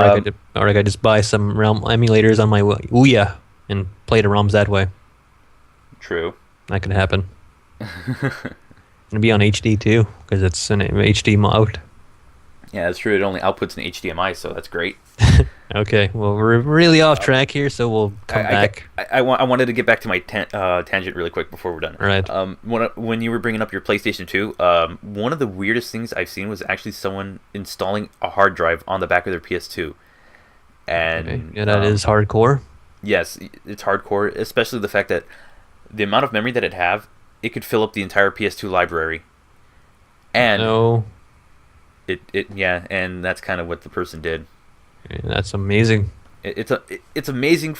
I could just buy some ROM emulators on my Ouya and play the ROMs that way. True. That could happen. It'd be on HD too, because it's an HD out. Yeah, that's true. It only outputs in HDMI, so that's great. Okay, well, we're really off track here, so we'll come back. I wanted to get back to my tangent really quick before we're done. All right. When you were bringing up your PlayStation 2, one of the weirdest things I've seen was actually someone installing a hard drive on the back of their PS2. And Okay. Yeah, that is hardcore. Yes, it's hardcore, especially the fact that the amount of memory that it could fill up the entire PS2 library. And No. And that's kind of what the person did. Yeah, that's amazing. It's amazing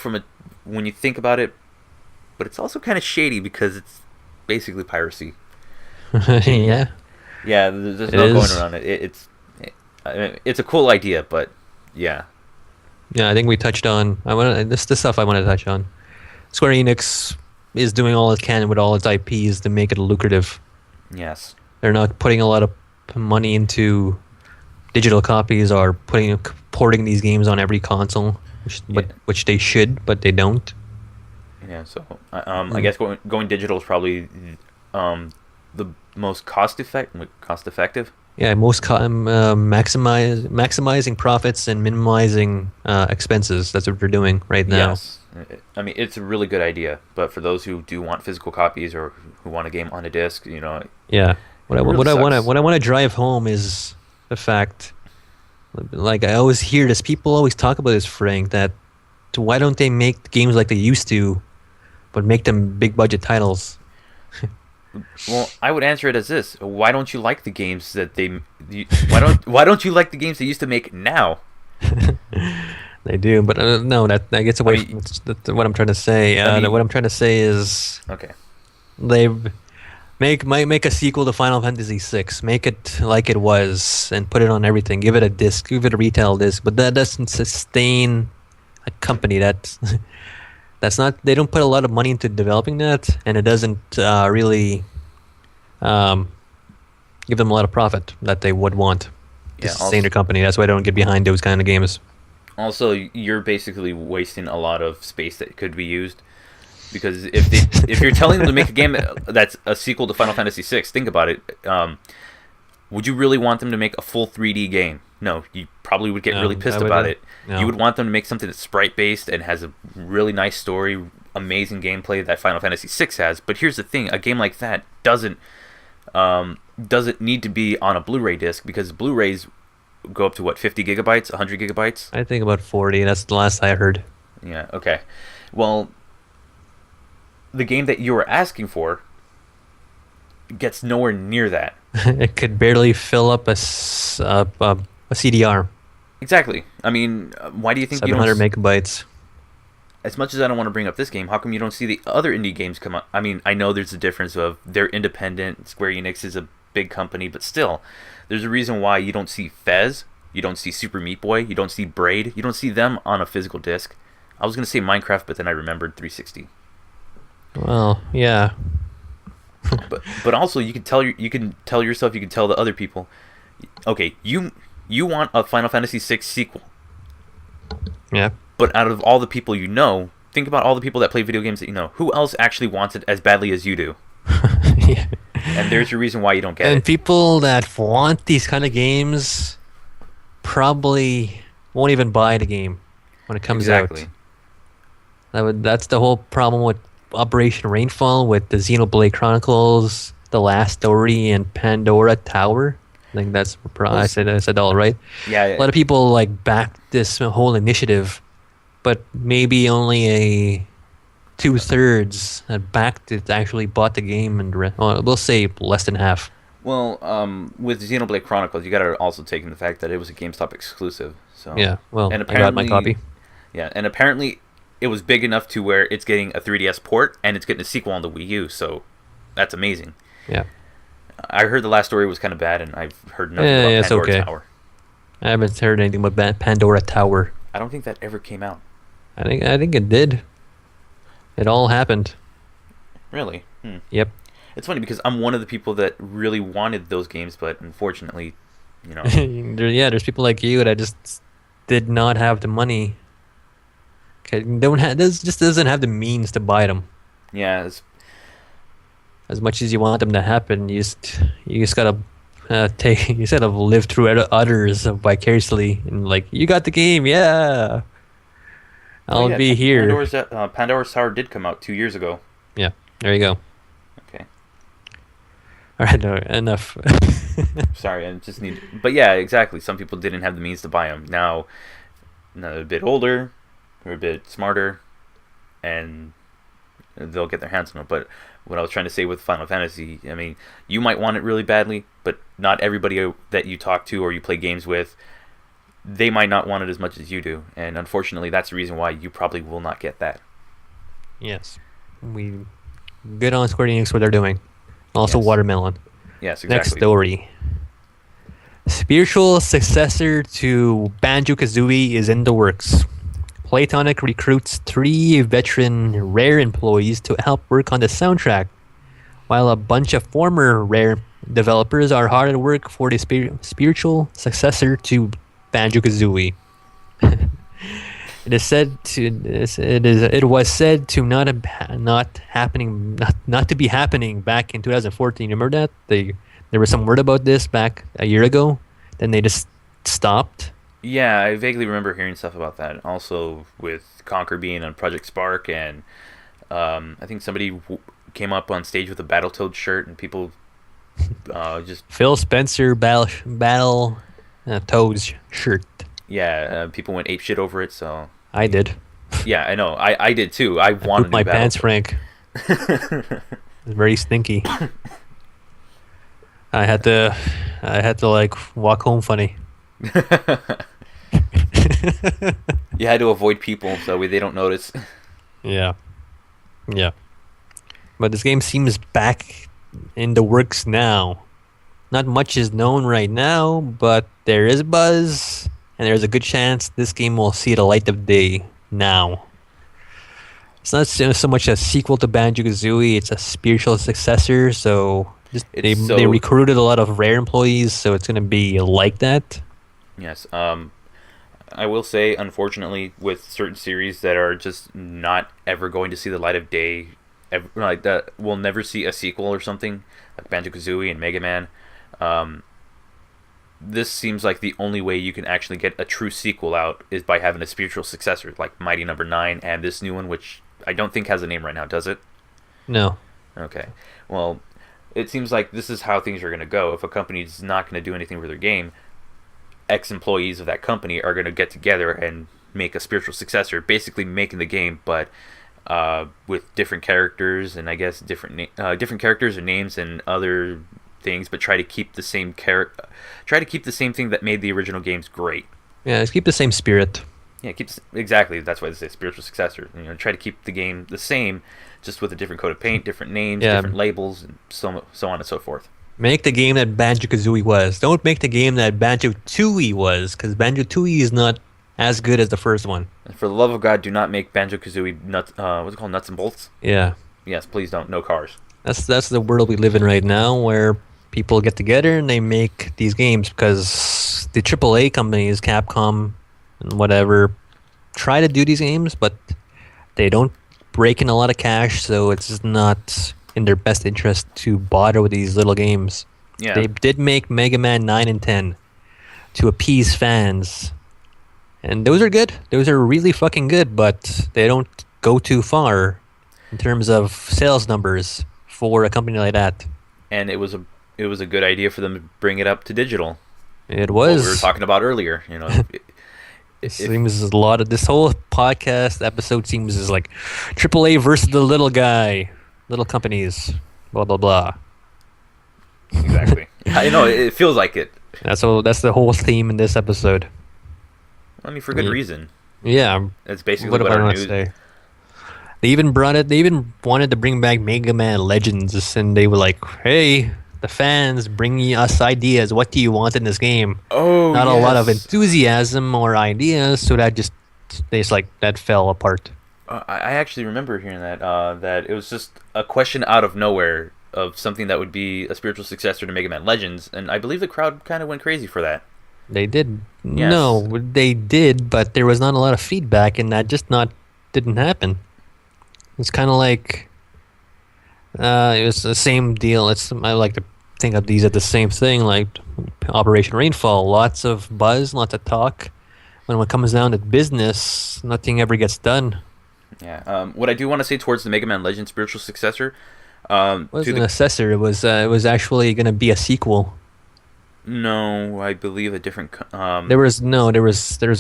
when you think about it, but it's also kind of shady because it's basically piracy. Yeah. Yeah, there's no going around it. It's a cool idea, but yeah. Yeah, I think we touched on this stuff I want to touch on. Square Enix is doing all it can with all its IPs to make it lucrative. Yes. They're not putting a lot of money into digital copies or porting these games on every console, which they should, but they don't. Yeah, so I guess going digital is probably the most cost effective. Yeah, maximizing profits and minimizing expenses. That's what they're doing right now. Yes. It's a really good idea, but for those who do want physical copies or who want a game on a disc, Yeah. What I want to drive home is the fact, like I always hear this, people always talk about this, Frank, that why don't they make games like they used to, but make them big budget titles? Well, I would answer it as this: why don't you like the games that why don't you like the games they used to make now? They do, but no, that gets away mean, from what I'm trying to say. What I'm trying to say is okay. they make a sequel to Final Fantasy VI, make it like it was, and put it on everything. Give it a disc, give it a retail disc, but that doesn't sustain a company that's not. They don't put a lot of money into developing that, and it doesn't really give them a lot of profit that they would want to sustain their company. That's why I don't get behind those kind of games. Also, you're basically wasting a lot of space that could be used. Because if you're telling them to make a game that's a sequel to Final Fantasy VI, think about it. Would you really want them to make a full 3D game? No, you probably would get really pissed about it. No. You would want them to make something that's sprite-based and has a really nice story, amazing gameplay that Final Fantasy VI has. But here's the thing, a game like that doesn't need to be on a Blu-ray disc, because Blu-rays go up to, what, 50 gigabytes, 100 gigabytes? I think about 40. That's the last I heard. Yeah, okay. Well, the game that you were asking for gets nowhere near that. It could barely fill up a CDR. Exactly. I mean, why do you think 700 megabytes? As much as I don't want to bring up this game, how come you don't see the other indie games come out? I mean, I know there's a difference of they're independent. Square Enix is a big company, but still, there's a reason why you don't see Fez, you don't see Super Meat Boy, you don't see Braid, you don't see them on a physical disc. I was gonna say Minecraft, but then I remembered 360. Well, yeah. but also you can tell yourself, you can tell the other people, okay, you want a Final Fantasy VI sequel. Yeah. But out of all the people you know, think about all the people that play video games that you know. Who else actually wants it as badly as you do? Yeah. And there's your reason why you don't get and it. People that want these kind of games probably won't even buy the game when it comes out. That's the whole problem with Operation Rainfall, with the Xenoblade Chronicles, The Last Story, and Pandora Tower. I think that's I said all right. Yeah. A lot of people back this whole initiative, but maybe only a 2/3 that backed it actually bought the game, and we'll say less than half. Well, with Xenoblade Chronicles, you got to also take in the fact that it was a GameStop exclusive. So yeah, well, I got my copy. Yeah, and apparently it was big enough to where it's getting a 3DS port and it's getting a sequel on the Wii U. So that's amazing. Yeah. I heard The Last Story was kind of bad, and I've heard nothing about Pandora Tower. I haven't heard anything about Pandora Tower. I don't think that ever came out. I think it did. It all happened. Really? Yep. It's funny because I'm one of the people that really wanted those games, but unfortunately, there's people like you that just did not have the money. Just doesn't have the means to buy them. Yeah. As much as you want them to happen, you just gotta you gotta live through others vicariously, and you got the game, yeah. I'll be here. Pandora's Tower did come out 2 years ago. Yeah, there you go. Okay. All right, no, enough. Sorry, I just need. But yeah, exactly. Some people didn't have the means to buy them. Now they're a bit older, they're a bit smarter, and they'll get their hands on it. But what I was trying to say with Final Fantasy, I mean, you might want it really badly, but not everybody that you talk to or you play games with, they might not want it as much as you do. And unfortunately, that's the reason why you probably will not get that. Yes. Good on Square Enix what they're doing. Also, Yes. Watermelon. Yes, exactly. Next story. Spiritual successor to Banjo-Kazooie is in the works. Playtonic recruits 3 veteran Rare employees to help work on the soundtrack, while a bunch of former Rare developers are hard at work for the spiritual successor to Banjo-Kazooie. It was said to not to be happening back in 2014. Remember that? There was some word about this back a year ago. Then they just stopped. Yeah, I vaguely remember hearing stuff about that. Also, with Conker being on Project Spark, and I think somebody came up on stage with a Battletoad shirt, and people just Phil Spencer Battle Toads shirt. Yeah, people went apeshit over it. So I did. Yeah, I know. I did too. I wanted my pants, Frank. It's very stinky. I had to like walk home funny. You had to avoid people so they don't notice. Yeah, yeah. But this game seems back in the works now. Not much is known right now, but there is buzz, and there's a good chance this game will see the light of day now. It's not so much a sequel to Banjo-Kazooie, it's a spiritual successor, so they recruited a lot of Rare employees, so it's going to be like that. Yes. I will say, unfortunately, with certain series that are just not ever going to see the light of day, like that, we'll never see a sequel or something, like Banjo-Kazooie and Mega Man. This seems like the only way you can actually get a true sequel out is by having a spiritual successor, like Mighty Number 9 and this new one, which I don't think has a name right now, does it? No. Okay. Well, it seems like this is how things are going to go. If a company's not going to do anything with their game, ex-employees of that company are going to get together and make a spiritual successor, basically making the game, but with different characters and I guess different characters and names and other things, but try to keep the same thing that made the original games great. Yeah, let's keep the same spirit. Yeah, exactly. That's why they say spiritual successor. Try to keep the game the same, just with a different coat of paint, different names, different labels, and so on and so forth. Make the game that Banjo-Kazooie was. Don't make the game that Banjo-Tooie was, because Banjo-Tooie is not as good as the first one. And for the love of God, do not make Banjo-Kazooie nuts. What's it called? Nuts and bolts. Yeah. Yes, please don't. No cars. That's the world we live in right now, where people get together and they make these games because the AAA companies, Capcom and whatever, try to do these games, but they don't break in a lot of cash, so it's not in their best interest to bother with these little games. Yeah. They did make Mega Man 9 and 10 to appease fans, and those are good. Those are really fucking good, but they don't go too far in terms of sales numbers for a company like that. And it was a good idea for them to bring it up to digital. It was. What we were talking about earlier, It seems a lot of this whole podcast episode seems is like AAA versus the little guy, little companies, blah blah blah. Exactly. I know it feels like it. That's the whole theme in this episode. I mean, for good reason. Yeah, that's basically what our I news. Say. They even wanted to bring back Mega Man Legends, and they were like, "Hey, the fans bring us ideas. What do you want in this game?" Oh, not yes. a lot of enthusiasm or ideas, so that fell apart. I actually remember hearing that that it was just a question out of nowhere of something that would be a spiritual successor to Mega Man Legends, and I believe the crowd kind of went crazy for that. They did. Yes. No, they did, but there was not a lot of feedback, and that just didn't happen. It's kind of like it was the same deal. I like to think of these as the same thing, like Operation Rainfall. Lots of buzz, lots of talk. When it comes down to business, nothing ever gets done. Yeah. What I do want to say towards the Mega Man Legends spiritual successor, it wasn't a successor. It was actually going to be a sequel. No, I believe a different. There was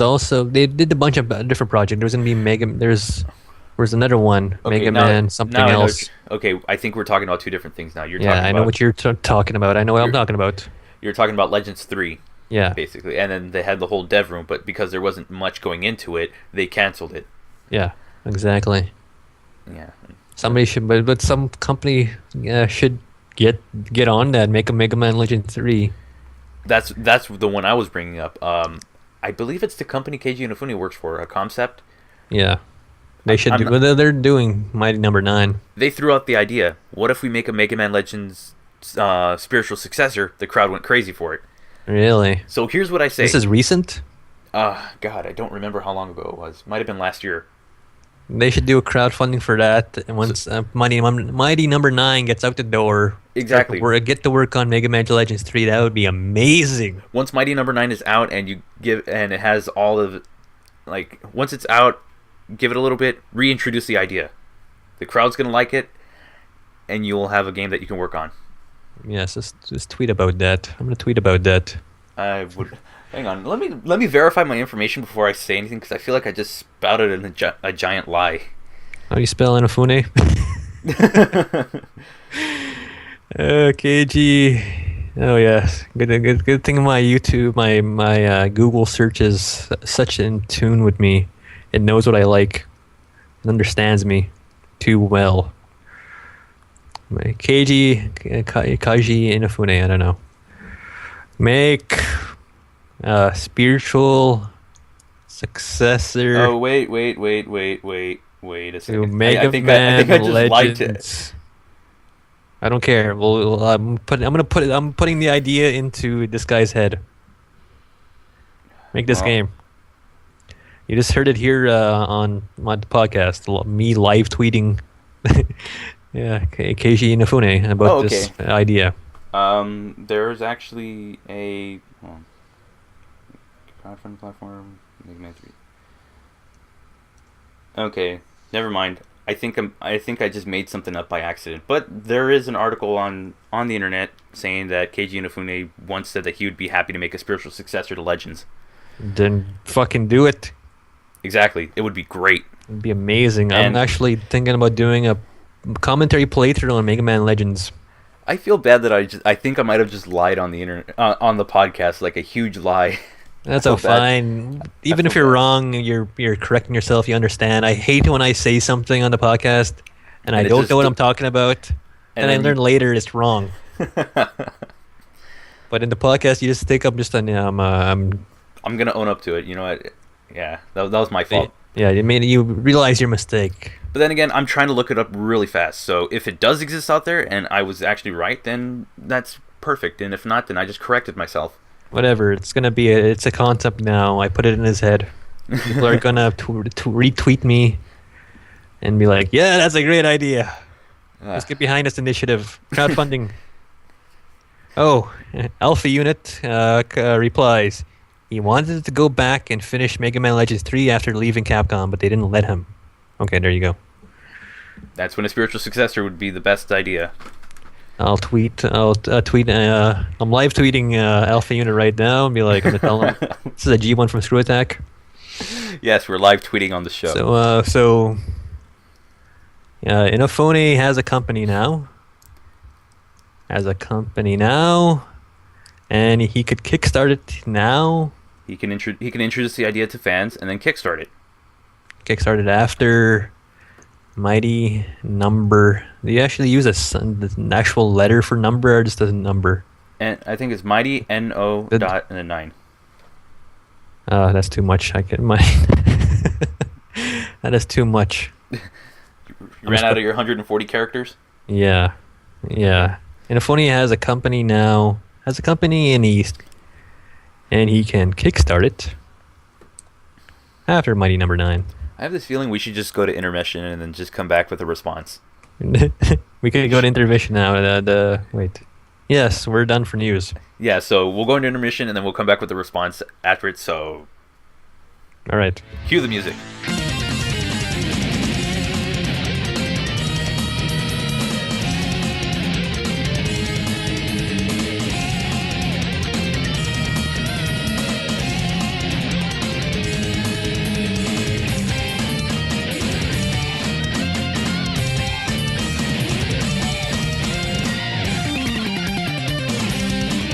also they did a bunch of different projects. There was going to be There's another one, okay, Mega Man, something else. Okay, I think we're talking about two different things now. I know what you're talking about. I know what I'm talking about. You're talking about Legends 3. Yeah. Basically. And then they had the whole dev room, but because there wasn't much going into it, they canceled it. Yeah, exactly. Yeah. Somebody should, but some company should get on that, make a Mega Man Legend 3. That's the one I was bringing up. I believe it's the company Keiji Inafune works for, a concept. Yeah. They should do. They're doing Mighty Number 9. They threw out the idea. What if we make a Mega Man Legends spiritual successor? The crowd went crazy for it. Really? So here's what I say. This is recent? God, I don't remember how long ago it was. Might have been last year. They should do a crowdfunding for that. And once Mighty Number 9 gets out the door, exactly, get to work on Mega Man Legends 3. That would be amazing. Once Mighty Number 9 is out and it has all of, once it's out, give it a little bit, reintroduce the idea. The crowd's gonna like it, and you'll have a game that you can work on. Yes, just tweet about that. I'm gonna tweet about that. I would. Hang on. Let me verify my information before I say anything, because I feel like I just spouted a giant lie. How do you spell Inafune? KG. Oh yes, good thing my YouTube, my Google search is such in tune with me. It knows what I like. It understands me too well. My Kaji Inafune. I don't know. Make a spiritual successor. Oh wait a second. Mega I think Man I just lied to it. Legends. I don't care. I'm putting the idea into this guy's head. Make this Well, game. You just heard it here on my podcast. Me live tweeting. Yeah, Keiji Inafune about this idea. There's actually a crowdfunding platform. Okay, never mind. I think I just made something up by accident. But there is an article on the internet saying that Keiji Inafune once said that he would be happy to make a spiritual successor to Legends. Then fucking do it. Exactly, it would be great. It'd be amazing. And I'm actually thinking about doing a commentary playthrough on Mega Man Legends. I feel bad that I think I might have just lied on the internet on the podcast, like a huge lie. That's so fine. Even if you're wrong, you're correcting yourself. You understand. I hate when I say something on the podcast and I don't know what I'm talking about, and I learn later it's wrong. But in the podcast, you just think I'm just I'm gonna own up to it. You know what? Yeah, that was my fault. Yeah, you realize your mistake. But then again, I'm trying to look it up really fast. So if it does exist out there and I was actually right, then that's perfect. And if not, then I just corrected myself. Whatever. It's gonna be it's a concept now. I put it in his head. People are gonna to retweet me and be like, "Yeah, that's a great idea. Let's get behind this initiative. Crowdfunding." Oh, Alpha Unit replies. He wanted to go back and finish Mega Man Legends 3 after leaving Capcom, but they didn't let him. Okay, there you go. That's when a spiritual successor would be the best idea. I'll tweet. I'm live tweeting Alpha Unit right now and be like, I'm gonna tell him this is a G1 from Screw Attack. Yes, we're live tweeting on the show. So Inafune has a company now. And he could kickstart it now. He can introduce the idea to fans and then kickstart it. Kickstart it after Mighty Number. Do you actually use an actual letter for number or just a number? And I think it's Mighty NO dot and then 9. That's too much. I get mine. That is too much. You ran out of your 140 characters? Yeah. Inafune has a company now. Has a company in East, and he can kickstart it after Mighty Number 9. I have this feeling we should just go to intermission and then just come back with a response. We could go to intermission now. Wait. Yes, we're done for news. Yeah, so we'll go into intermission and then we'll come back with the response after it. So, all right. Cue the music.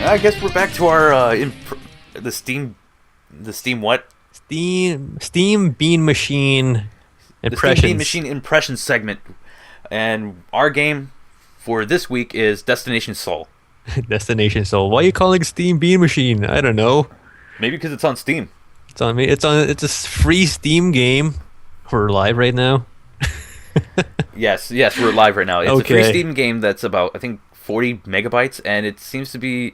I guess we're back to our the Steam what? Steam Bean Machine impressions. The Steam Bean Machine impression segment, and our game for this week is Destination Soul. Destination Soul. Why are you calling Steam Bean Machine? I don't know. Maybe because it's on Steam. It's on me. It's a free Steam game. We're live right now. Yes, we're live right now. It's a free Steam game that's about, I think, 40 megabytes, and it seems to be.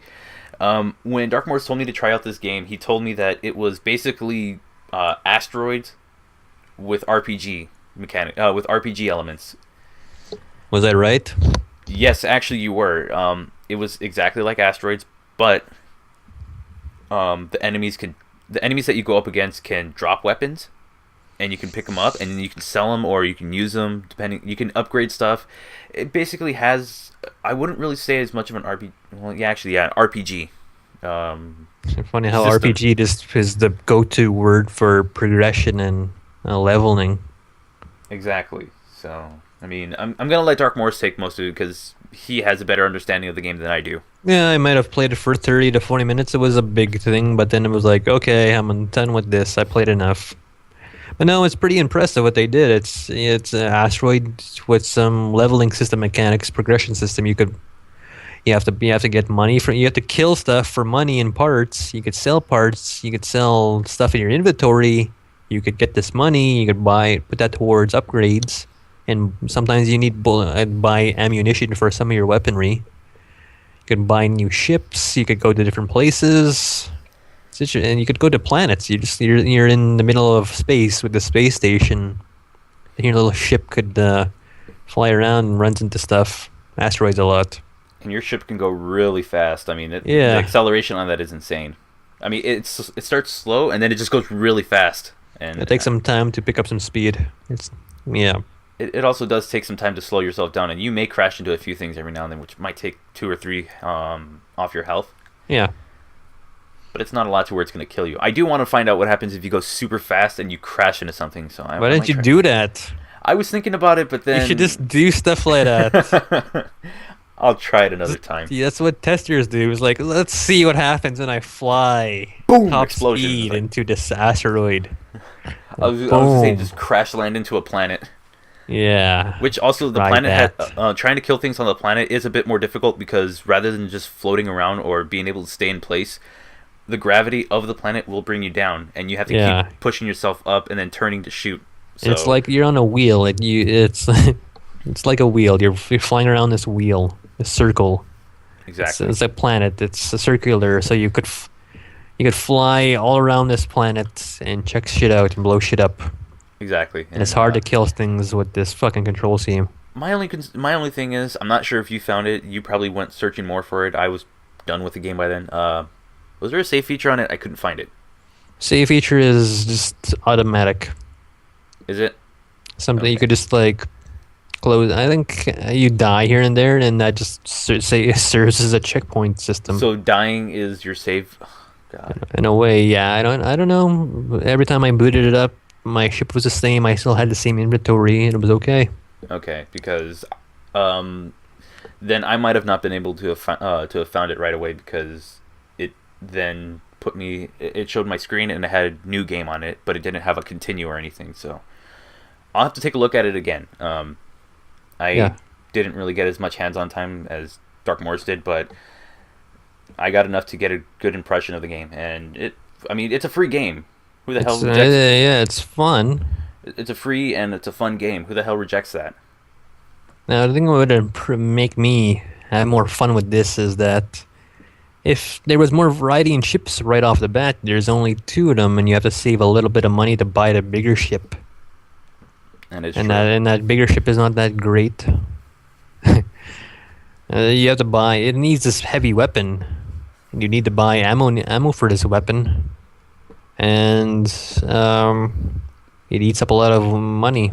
When Dark Morris told me to try out this game, he told me that it was basically Asteroids with RPG with RPG elements. Was that right? Yes, actually you were. It was exactly like Asteroids, but the enemies that you go up against can drop weapons, and you can pick them up, and you can sell them or you can use them. You can upgrade stuff. It basically has. I wouldn't really say as much of an RPG. Well, yeah, actually, yeah, an RPG. It's funny how system. RPG just is the go-to word for progression and leveling. Exactly. So I mean, I'm gonna let Dark Morris take most of it because he has a better understanding of the game than I do. Yeah, I might have played it for 30 to 40 minutes. It was a big thing, but then it was like, okay, I'm done with this. I played enough. But no, it's pretty impressive what they did. It's an asteroid with some leveling system mechanics, progression system. You have to get money you have to kill stuff for money and parts. You could sell parts. You could sell stuff in your inventory. You could get this money. You could put that towards upgrades. And sometimes you need buy ammunition for some of your weaponry. You could buy new ships. You could go to different places. And you could go to planets. You're in the middle of space with the space station, and your little ship could fly around and runs into stuff, asteroids a lot. And your ship can go really fast. I mean, the acceleration on that is insane. I mean, it starts slow and then it just goes really fast. And it takes some time to pick up some speed. It also does take some time to slow yourself down, and you may crash into a few things every now and then, which might take 2 or 3 off your health. Yeah. But it's not a lot to where it's going to kill you. I do want to find out what happens if you go super fast and you crash into something. So why didn't you do that? I was thinking about it, but then... You should just do stuff like that. I'll try it another time. Yeah, that's what testers do. It's like, let's see what happens when I fly top speed into this asteroid. I was going to say just crash land into a planet. Yeah. Which also the planet trying to kill things on the planet is a bit more difficult because rather than just floating around or being able to stay in place, the gravity of the planet will bring you down, and you have to keep pushing yourself up and then turning to shoot. So, it's like you're on a wheel. It's like a wheel. You're flying around this wheel, this circle. Exactly. It's a planet. It's a circular, so you could fly all around this planet and check shit out and blow shit up. Exactly. And it's hard to kill things with this fucking control scheme. My only thing is, I'm not sure if you found it. You probably went searching more for it. I was done with the game by then. Was there a save feature on it? I couldn't find it. Save feature is just automatic. Is it? Something you could just like close. I think you die here and there, and that just serves as a checkpoint system. So dying is your save. Oh, God. In a way, yeah. I don't know. Every time I booted it up, my ship was the same. I still had the same inventory, and it was okay. Okay, because then I might have not been able to have found it right away because it then it showed my screen and it had a new game on it, but it didn't have a continue or anything. So I'll have to take a look at it again. I didn't really get as much hands-on time as Dark Morris did, but I got enough to get a good impression of the game. And it's a free game. Who the hell rejects it? Yeah, it's fun. It's a free and it's a fun game. Who the hell rejects that? Now, the thing that would make me have more fun with this is that if there was more variety in ships right off the bat, there's only 2 of them, and you have to save a little bit of money to buy the bigger ship. And that bigger ship is not that great. You have to buy. It needs this heavy weapon. You need to buy ammo for this weapon, and it eats up a lot of money.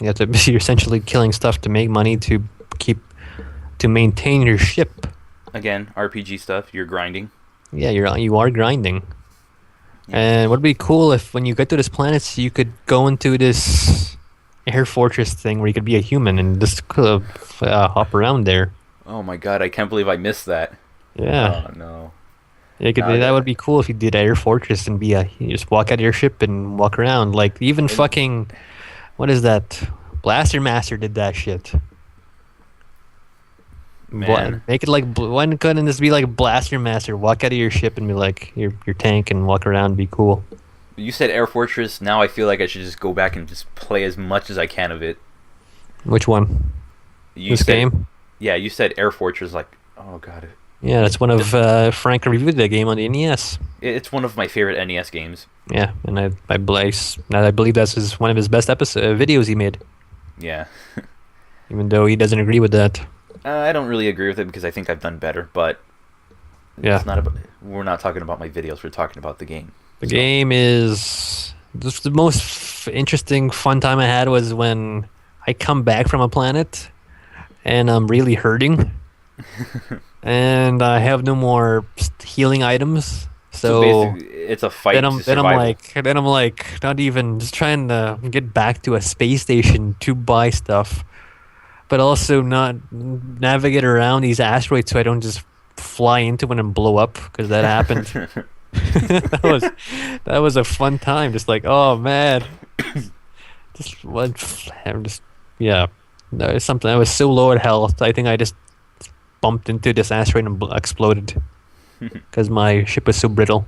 You have to. You're essentially killing stuff to make money to maintain your ship. Again, RPG stuff. You're grinding. Yeah, you are grinding. Yeah. And would be cool if when you get to this planet, you could go into this air fortress thing where you could be a human and just hop around there. Oh my God! I can't believe I missed that. Yeah. Oh no. That would be cool if you did air fortress and you just walk out of your ship and walk around. Like even fucking, what is that? Blaster Master did that shit. Man. Make it like, why couldn't this be like Blaster Master? Walk out of your ship and be like your tank and walk around and be cool. You said Air Fortress. Now I feel like I should just go back and just play as much as I can of it. Which one? This game? Yeah, you said Air Fortress. Like, oh God. Yeah, that's one of Frank reviewed that game on the NES. It's one of my favorite NES games. Yeah, and I believe that's one of his best videos he made. Yeah. Even though he doesn't agree with that. I don't really agree with it because I think I've done better, but yeah, we're not talking about my videos. We're talking about the game. The game is the most interesting, fun time I had was when I come back from a planet and I'm really hurting and I have no more healing items So So basically, it's a fight to survival. then I'm like, not even just trying to get back to a space station to buy stuff, but also not navigate around these asteroids so I don't just fly into one and blow up because that happened. that was that was a fun time. Just like, oh man, just one, I'm just yeah. That was something. I was so low at health. I think I just bumped into this asteroid and exploded because my ship was so brittle.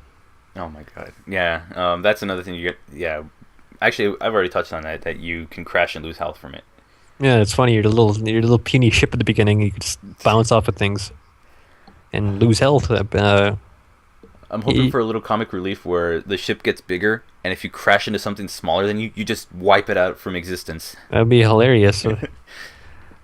Oh my god. Yeah. That's another thing you get. Yeah. Actually, I've already touched on that. That you can crash and lose health from it. Yeah, it's funny. You're the little puny ship at the beginning. You can just bounce off of things and lose health. I'm hoping for a little comic relief where the ship gets bigger, and if you crash into something smaller than you, you just wipe it out from existence. That'd be hilarious.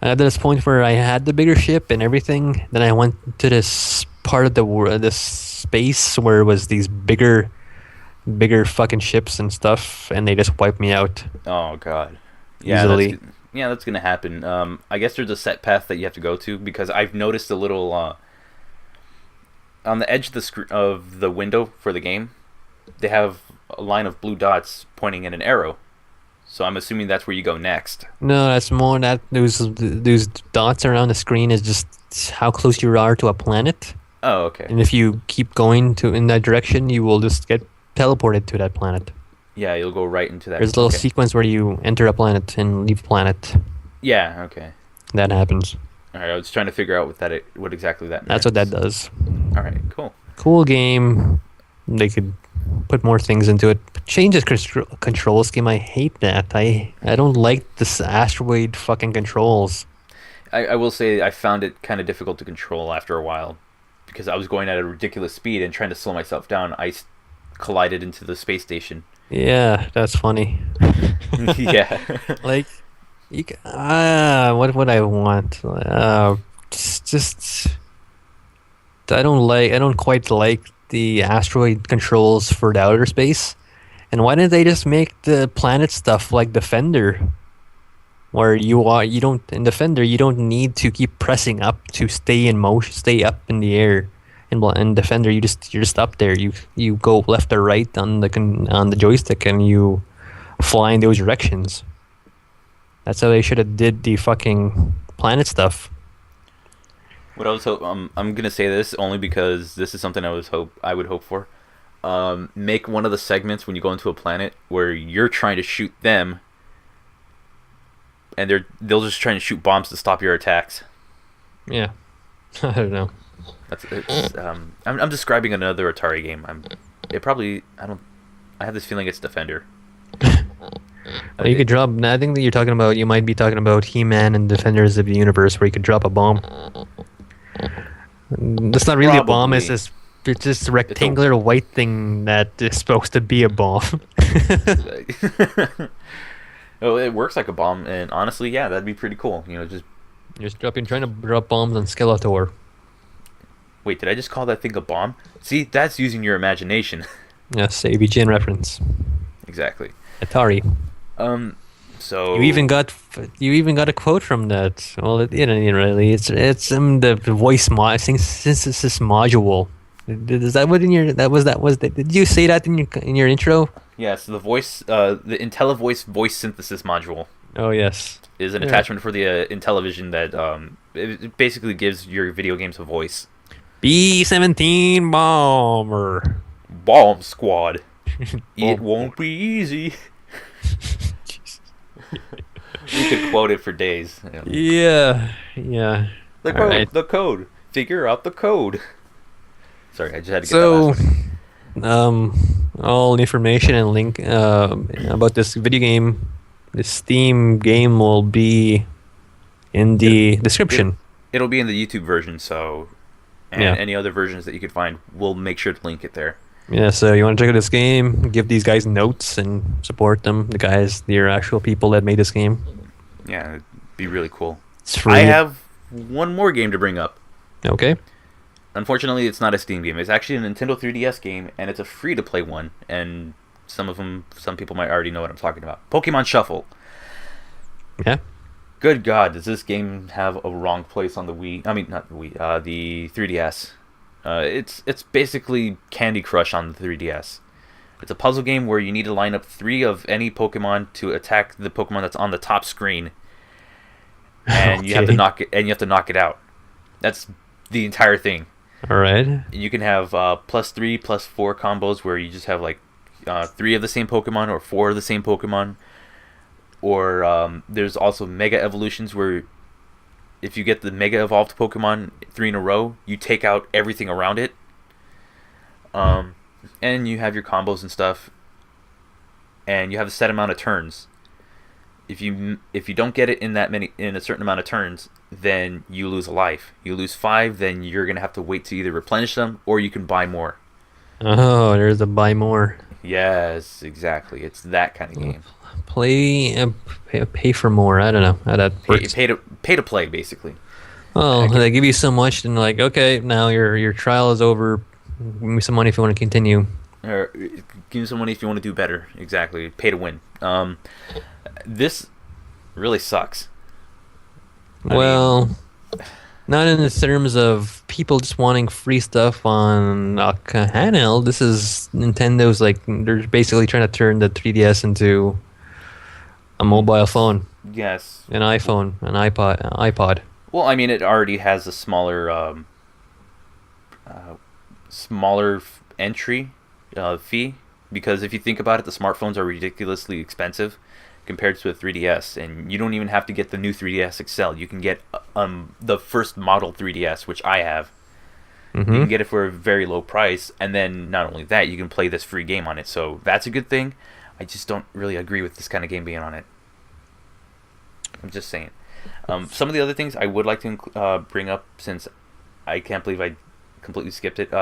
At this point where I had the bigger ship and everything, then I went to this part of the world, this space where it was these bigger fucking ships and stuff, and they just wiped me out Oh god. Yeah, easily. that's gonna happen. I guess there's a set path that you have to go to because I've noticed a little on the edge of of the window for the game. They have a line of blue dots pointing in an arrow. So I'm assuming that's where you go next. No, that's more that those dots around the screen is just how close you are to a planet. Oh, okay. And if you keep going to in that direction, you will just get teleported to that planet. Yeah, you'll go right into that. There's a little okay. sequence where you enter a planet and leave a planet. Yeah, okay. That happens. All right, I was trying to figure out what exactly that meant. That's what that does. All right, cool. Cool game. They could put more things into it. Change the control scheme. I hate that. I don't like this asteroid fucking controls. I will say I found it kind of difficult to control after a while because I was going at a ridiculous speed and trying to slow myself down. Collided into the space station. Yeah, that's funny. Yeah. Like, what would I want? Just I don't quite like the asteroid controls for the outer space. And why didn't they just make the planet stuff like Defender, where you don't in Defender you don't need to keep pressing up to stay in motion, stay up in the air. In Defender, you're just up there. You go left or right on the joystick, and you fly in those directions. That's how they should have did the fucking planet stuff. What I was I'm gonna say this only because this is something I would hope for. Make one of the segments when you go into a planet where you're trying to shoot them, and they'll just try to shoot bombs to stop your attacks. Yeah, I don't know. I'm describing another Atari game. I have this feeling it's Defender. Well, you could drop. I think that you might be talking about He-Man and Defenders of the Universe, where you could drop a bomb. That's not really a bomb. It's just a rectangular white thing that is supposed to be a bomb. Oh, it works like a bomb, and honestly, yeah, that'd be pretty cool. You're trying to drop bombs on Skeletor. Wait, did I just call that thing a bomb? See, that's using your imagination. Yes, ABGN reference. Exactly. Atari. So you even got a quote from that. Well, it didn't really. It's the voice synthesis module. Is that what did you say that in your intro? Yes, the IntelliVoice voice synthesis module. Oh yes. Is an attachment for the Intellivision that it basically gives your video games a voice. B-17 bomber. Bomb squad. It won't be easy. We could quote it for days. Yeah. The code. Figure out the code. Sorry, I just had to get that last one. All information and link about this video game, this Steam game, will be in the description. It'll be in the YouTube version, so any other versions that you could find, we'll make sure to link it there. Yeah, so you want to check out this game, give these guys notes and support them. The guys, they're actual people that made this game. Yeah, it'd be really cool. It's free. I have one more game to bring up. Okay. Unfortunately, it's not a Steam game. It's actually a Nintendo 3DS game, and it's a free-to-play one. And some people might already know what I'm talking about. Pokemon Shuffle. Yeah. Good God, does this game have a wrong place on the Wii? I mean, not the Wii. The 3DS. It's basically Candy Crush on the 3DS. It's a puzzle game where you need to line up 3 of any Pokemon to attack the Pokemon that's on the top screen, and you have to knock it out. That's the entire thing. All right. You can have +3, +4 combos where you just have like 3 of the same Pokemon or 4 of the same Pokemon. Or there's also Mega Evolutions where if you get the Mega Evolved Pokemon 3 in a row, you take out everything around it. And you have your combos and stuff. And you have a set amount of turns. If you don't get it in a certain amount of turns, then you lose a life. You lose 5, then you're gonna have to wait to either replenish them or you can buy more. Oh, there's a buy more. Yes, exactly. It's that kind of game. Pay for more. I don't know how that works. Pay to play, basically. Well, they give you so much, and like, okay, now your trial is over. Give me some money if you want to continue. Or give me some money if you want to do better. Exactly. Pay to win. This really sucks. Not in the terms of people just wanting free stuff on a handheld. This is Nintendo's like they're basically trying to turn the 3DS into a mobile phone. Yes. An iPhone, an iPod. Well, I mean, it already has a smaller entry fee, because if you think about it, the smartphones are ridiculously expensive compared to a 3DS, and you don't even have to get the new 3DS XL. You can get the first model 3DS, which I have. Mm-hmm. You can get it for a very low price, and then not only that, you can play this free game on it. So that's a good thing. I just don't really agree with this kind of game being on it. I'm just saying. Some of the other things I would like to bring up, since I can't believe I completely skipped it.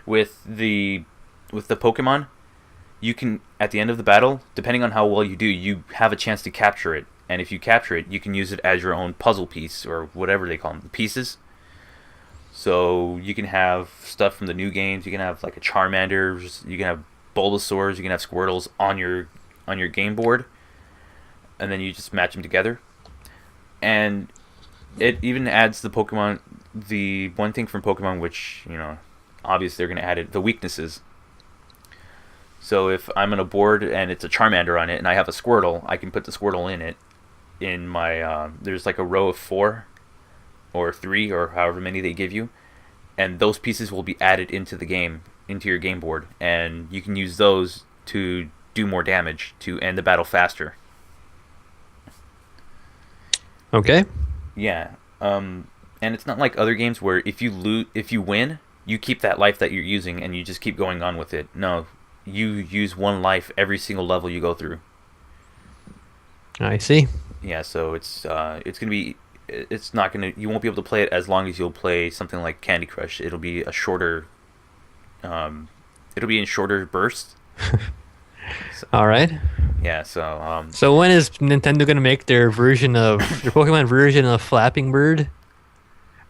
With the Pokemon, you can, at the end of the battle, depending on how well you do, you have a chance to capture it. And if you capture it, you can use it as your own puzzle piece, or whatever they call them, the pieces. So you can have stuff from the new games. You can have like a Charmander. You can have Bulbasaurs. You can have Squirtles on your game board, and then you just match them together. And it even adds the Pokemon. The one thing from Pokemon, which obviously they're going to add it, the weaknesses. So if I'm on a board and it's a Charmander on it, and I have a Squirtle, I can put the Squirtle in it. In my there's like a row of 4 or 3 or however many they give you, and those pieces will be added into the game, into your game board, and you can use those to do more damage to end the battle faster. Okay. Yeah. And it's not like other games where if you win, you keep that life that you're using and you just keep going on with it. No, you use 1 life every single level you go through. I see. Yeah, so it's gonna be, it's not gonna, you won't be able to play it as long as you'll play something like Candy Crush. It'll be a shorter, it'll be in shorter bursts. All right. Yeah, so So when is Nintendo gonna make their Pokemon version of Flapping Bird?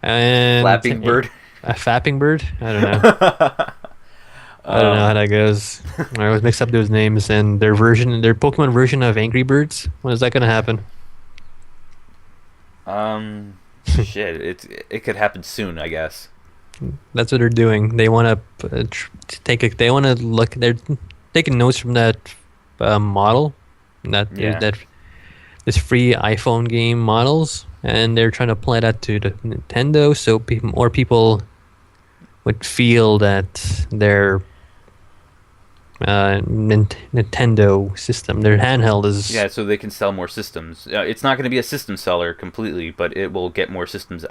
And Flapping Bird. A Fapping Bird? I don't know. I don't know how that goes. I always mix up those names, and their Pokemon version of Angry Birds. When is that gonna happen? Shit, it could happen soon, I guess. That's what they're doing. They want to They want to look. They're taking notes from that model, this free iPhone game models, and they're trying to apply that to the Nintendo, so more people would feel that their Nintendo system, their handheld is... Yeah, so they can sell more systems. It's not going to be a system seller completely, but it will get more systems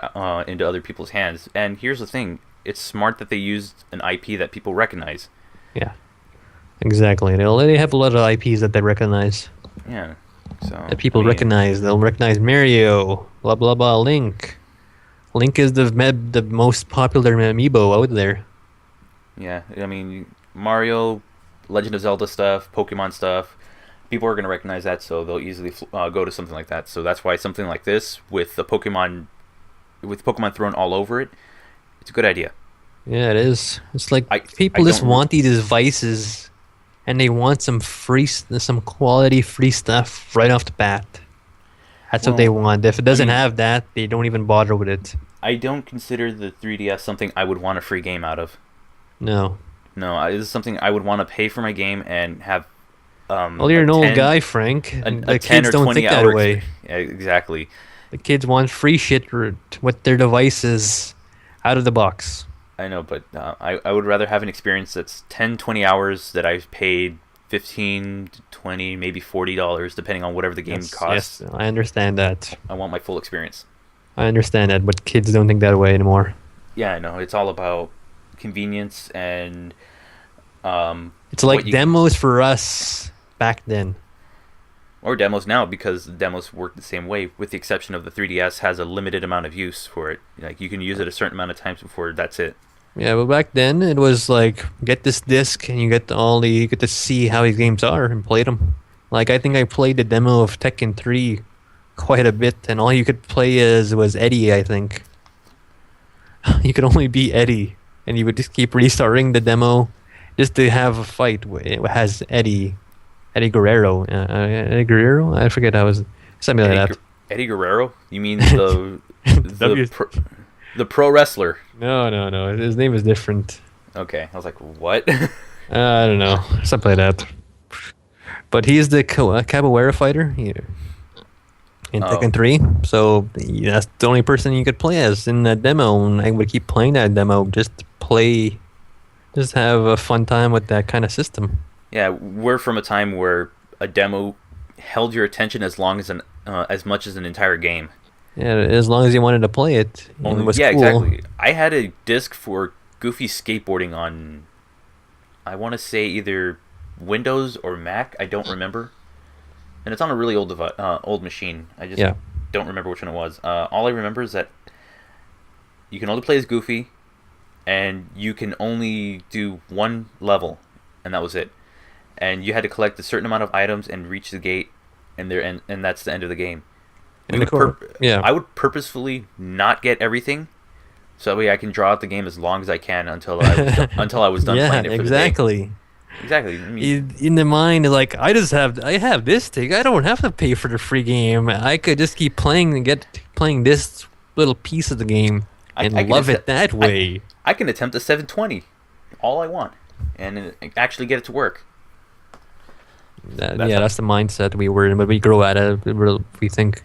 into other people's hands. And here's the thing. It's smart that they used an IP that people recognize. Yeah, exactly. They have a lot of IPs that they recognize. Yeah. So That people recognize. They'll recognize Mario, blah, blah, blah, Link. Link is the most popular amiibo out there. Yeah, I mean, Mario, Legend of Zelda stuff, Pokemon stuff, people are going to recognize that, so they'll easily go to something like that. So that's why something like this, with Pokemon thrown all over it, it's a good idea. Yeah, it is. It's like people just want these devices, and they want some quality free stuff right off the bat. That's what they want. If it doesn't have that, they don't even bother with it. I don't consider the 3DS something I would want a free game out of. No. No, this is something I would want to pay for my game and have Well, you're a an old 10 guy, Frank. a The 10 kids or don't 20 think that hour way. Yeah, exactly. The kids want free shit with their devices out of the box. I know, but I would rather have an experience that's 10, 20 hours that I've paid 15 to 20, maybe $40, depending on whatever the game costs. Yes, I understand that. I want my full experience. I understand that, but kids don't think that way anymore. Yeah, I know. It's all about convenience and It's like demos for us back then. or demos now, because the demos work the same way, with the exception of the 3DS has a limited amount of use for it. Like, you can use it a certain amount of times before that's it. Yeah, but back then it was like get this disc and you get you get to see how these games are and play them. Like I think I played the demo of Tekken 3 quite a bit, and all you could play was Eddie. I think you could only be Eddie, and you would just keep restarting the demo just to have a fight. It has Eddie Guerrero. Eddie Guerrero? I forget how it was. Something like that. Eddie Guerrero? You mean the pro wrestler? No. His name is different. Okay, I was like, what? I don't know. Something like that. But he's the capoeira fighter in Tekken 3. So that's the only person you could play as in that demo. And I would keep playing that demo just have a fun time with that kind of system. Yeah, we're from a time where a demo held your attention as much as an entire game. Yeah, as long as you wanted to play it. It was cool. Exactly. I had a disc for Goofy skateboarding on, I want to say either Windows or Mac. I don't remember. And it's on a really old machine. I just don't remember which one it was. All I remember is that you can only play as Goofy, and you can only do one level, and that was it. And you had to collect a certain amount of items and reach the gate, and that's the end of the game. I would purposefully not get everything, so that way I can draw out the game as long as I can until I was done playing it for exactly. the day. Exactly. I mean, In the mind, like I have this thing. I don't have to pay for the free game. I could just keep playing and get playing this little piece of the game and love it that way. I can attempt a 720, all I want, and actually get it to work. That's the mindset we were in. But we grow out of it. We think,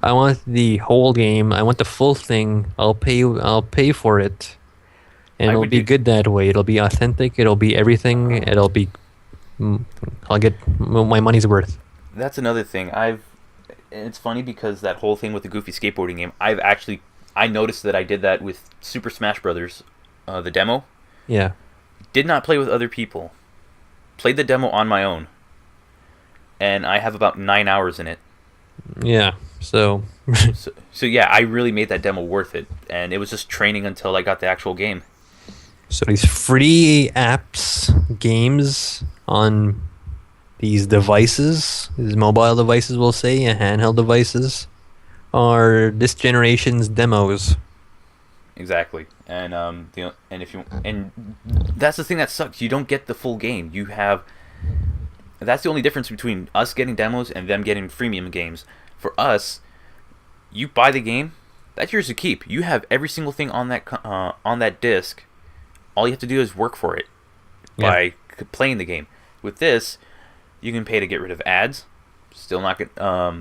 I want the whole game. I want the full thing. I'll pay for it, and it'll be good that way. It'll be authentic. It'll be everything. I'll get my money's worth. That's another thing. It's funny because that whole thing with the Goofy skateboarding game, I noticed that I did that with Super Smash Brothers, the demo. Yeah. Did not play with other people. Played the demo on my own. And I have about 9 hours in it. Yeah, so yeah, I really made that demo worth it, and it was just training until I got the actual game. So these free apps, games on these devices, these mobile devices, we'll say, and handheld devices, are this generation's demos. Exactly, and that's the thing that sucks. You don't get the full game. That's the only difference between us getting demos and them getting freemium games. For us, you buy the game, that's yours to keep. You have every single thing on that disc. All you have to do is work for it by playing the game. With this, you can pay to get rid of ads. Still not get.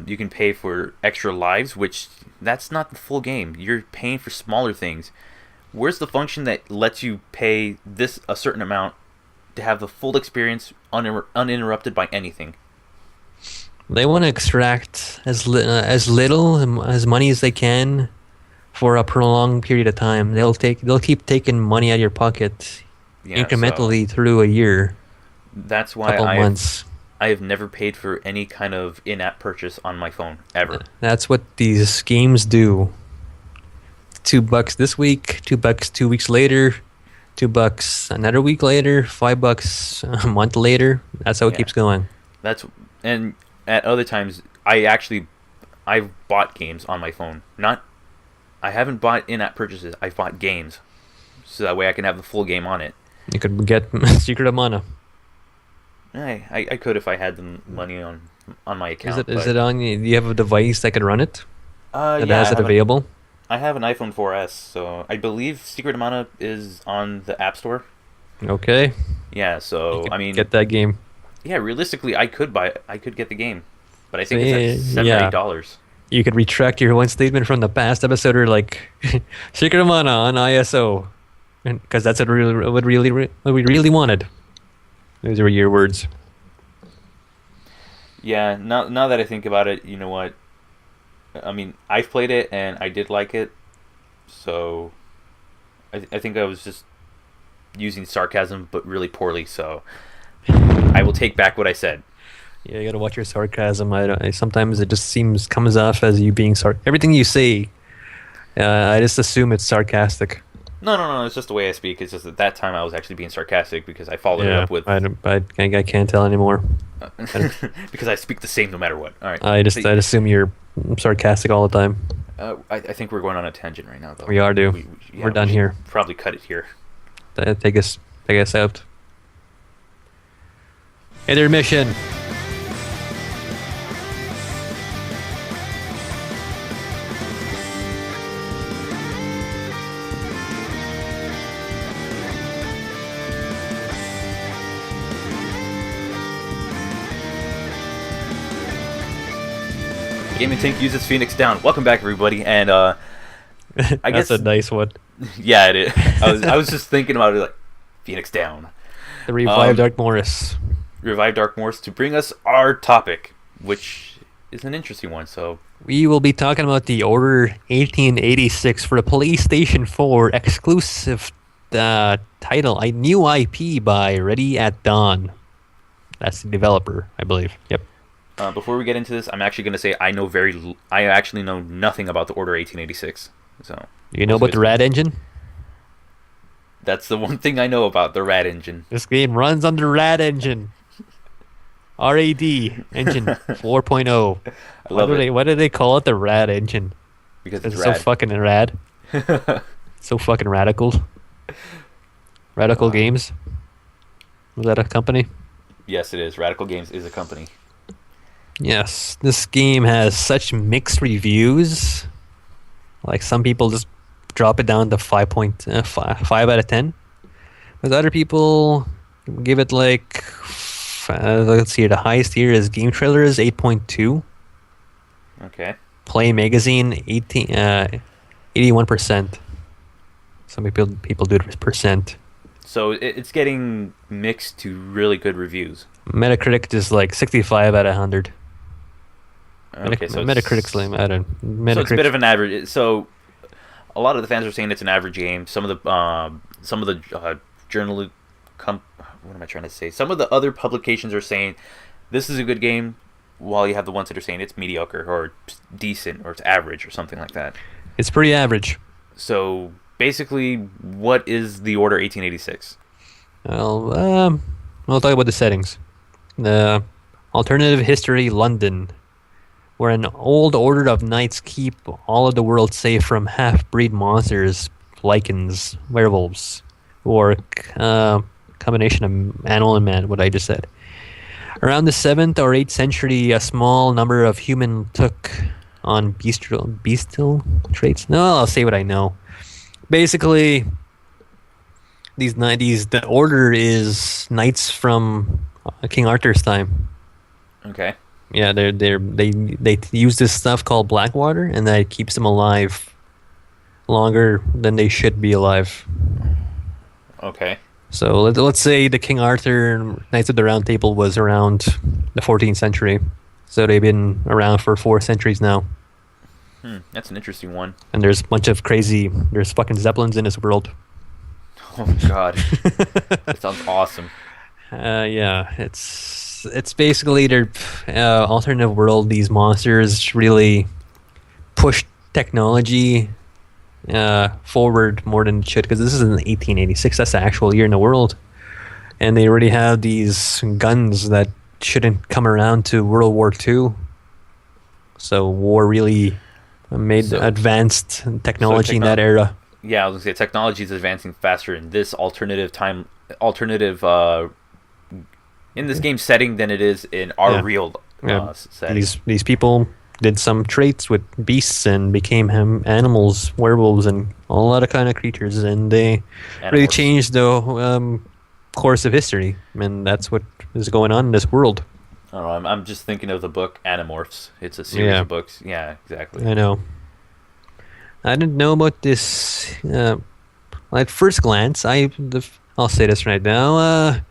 You can pay for extra lives, which that's not the full game. You're paying for smaller things. Where's the function that lets you pay a certain amount to have the full experience uninterrupted by anything? They want to extract as little as money as they can for a prolonged period of time. They'll keep taking money out of your pocket incrementally through a year. That's why I have never paid for any kind of in-app purchase on my phone ever. That's what these games do. $2 this week, $2 2 weeks later, $2 another week later, $5 a month later. That's how it keeps going. And at other times, I've bought games on my phone. I haven't bought in-app purchases. I've bought games, so that way I can have the full game on it. You could get Secret of Mana. I could if I had the money on my account. Is it on? Do you have a device that could run it? That has it available? I have an iPhone 4S, so I believe Secret of Mana is on the App Store. Okay. Yeah, so I mean, Get that game. yeah, realistically, I could get the game, but I think it's See, like $7 or $8. You could retract your one statement from the past episode, or like Secret of Mana on ISO, because that's what we really wanted. Those were your words. Yeah, now that I think about it, you know what? I mean, I've played it and I did like it, so I think I was just using sarcasm, but really poorly. So I will take back what I said. Yeah, you gotta watch your sarcasm. I sometimes it just comes off as you being everything you say. I just assume it's sarcastic. No. It's just the way I speak. It's just at that time I was actually being sarcastic because I followed it up with. I can't tell anymore. Because I speak the same no matter what. All right. I assume you're sarcastic all the time. I think we're going on a tangent right now, though. We are, we're done here. Probably cut it here. Take us out. Intermission. GaminTank uses Phoenix down. Welcome back, everybody, and I guess that's a nice one. Yeah, it is. I was just thinking about it, like Phoenix down. The Revive Dark Morris. Revive Dark Morris to bring us our topic, which is an interesting one. So we will be talking about the Order 1886 for the PlayStation 4 exclusive title, a new IP by Ready at Dawn. That's the developer, I believe. Yep. Before we get into this, I'm actually going to say I actually know nothing about the Order 1886. So you know about the RAD engine? That's the one thing I know about, the RAD engine. This game runs on the RAD engine. RAD engine 4.0. I love it. Why do they call it the RAD engine? Because it's so fucking rad. So fucking radical. Radical Games. Was that a company? Yes, it is. Radical Games is a company. Yes, this game has such mixed reviews. Like some people just drop it down to 5 out of 10. But other people give it like let's see, the highest here is Game Trailer is 8.2. Okay. Play Magazine 81%. Some people do it percent. So it's getting mixed to really good reviews. Metacritic is like 65 out of 100. Okay, so Metacritic's lame. I don't. So it's a bit of an average. So a lot of the fans are saying it's an average game. Some of the journal, what am I trying to say? Some of the other publications are saying this is a good game, while you have the ones that are saying it's mediocre or decent or it's average or something like that. It's pretty average. So basically, what is the Order 1886? Well, we'll talk about the settings. The alternative history, London, where an old order of knights keep all of the world safe from half-breed monsters, lycans, werewolves, or combination of animal and man, what I just said. Around the 7th or 8th century, a small number of human took on bestial traits. No, I'll say what I know. Basically, the order is knights from King Arthur's time. Okay. Yeah, they use this stuff called Blackwater, and that keeps them alive longer than they should be alive. Okay. So let's say the King Arthur Knights of the Round Table was around the 14th century. So they've been around for 4 centuries now. That's an interesting one. And there's a bunch of there's fucking Zeppelins in this world. Oh God. That sounds awesome. Yeah, it's basically their alternative world. These monsters really push technology forward more than it should, because this is in 1886. That's the actual year in the world, and they already have these guns that shouldn't come around to World War II. So war really made advanced technology in that era. Yeah, I was gonna say technology is advancing faster in this alternative in this game setting than it is in our real setting. These people did some traits with beasts and became him animals, werewolves, and a lot of kind of creatures, and they really Animorphs. changed the course of history, and that's what is going on in this world. I don't know. I'm just thinking of the book Animorphs. It's a series Yeah, of books. Yeah, exactly. I know. I didn't know about this. At first glance, I'll say this right now.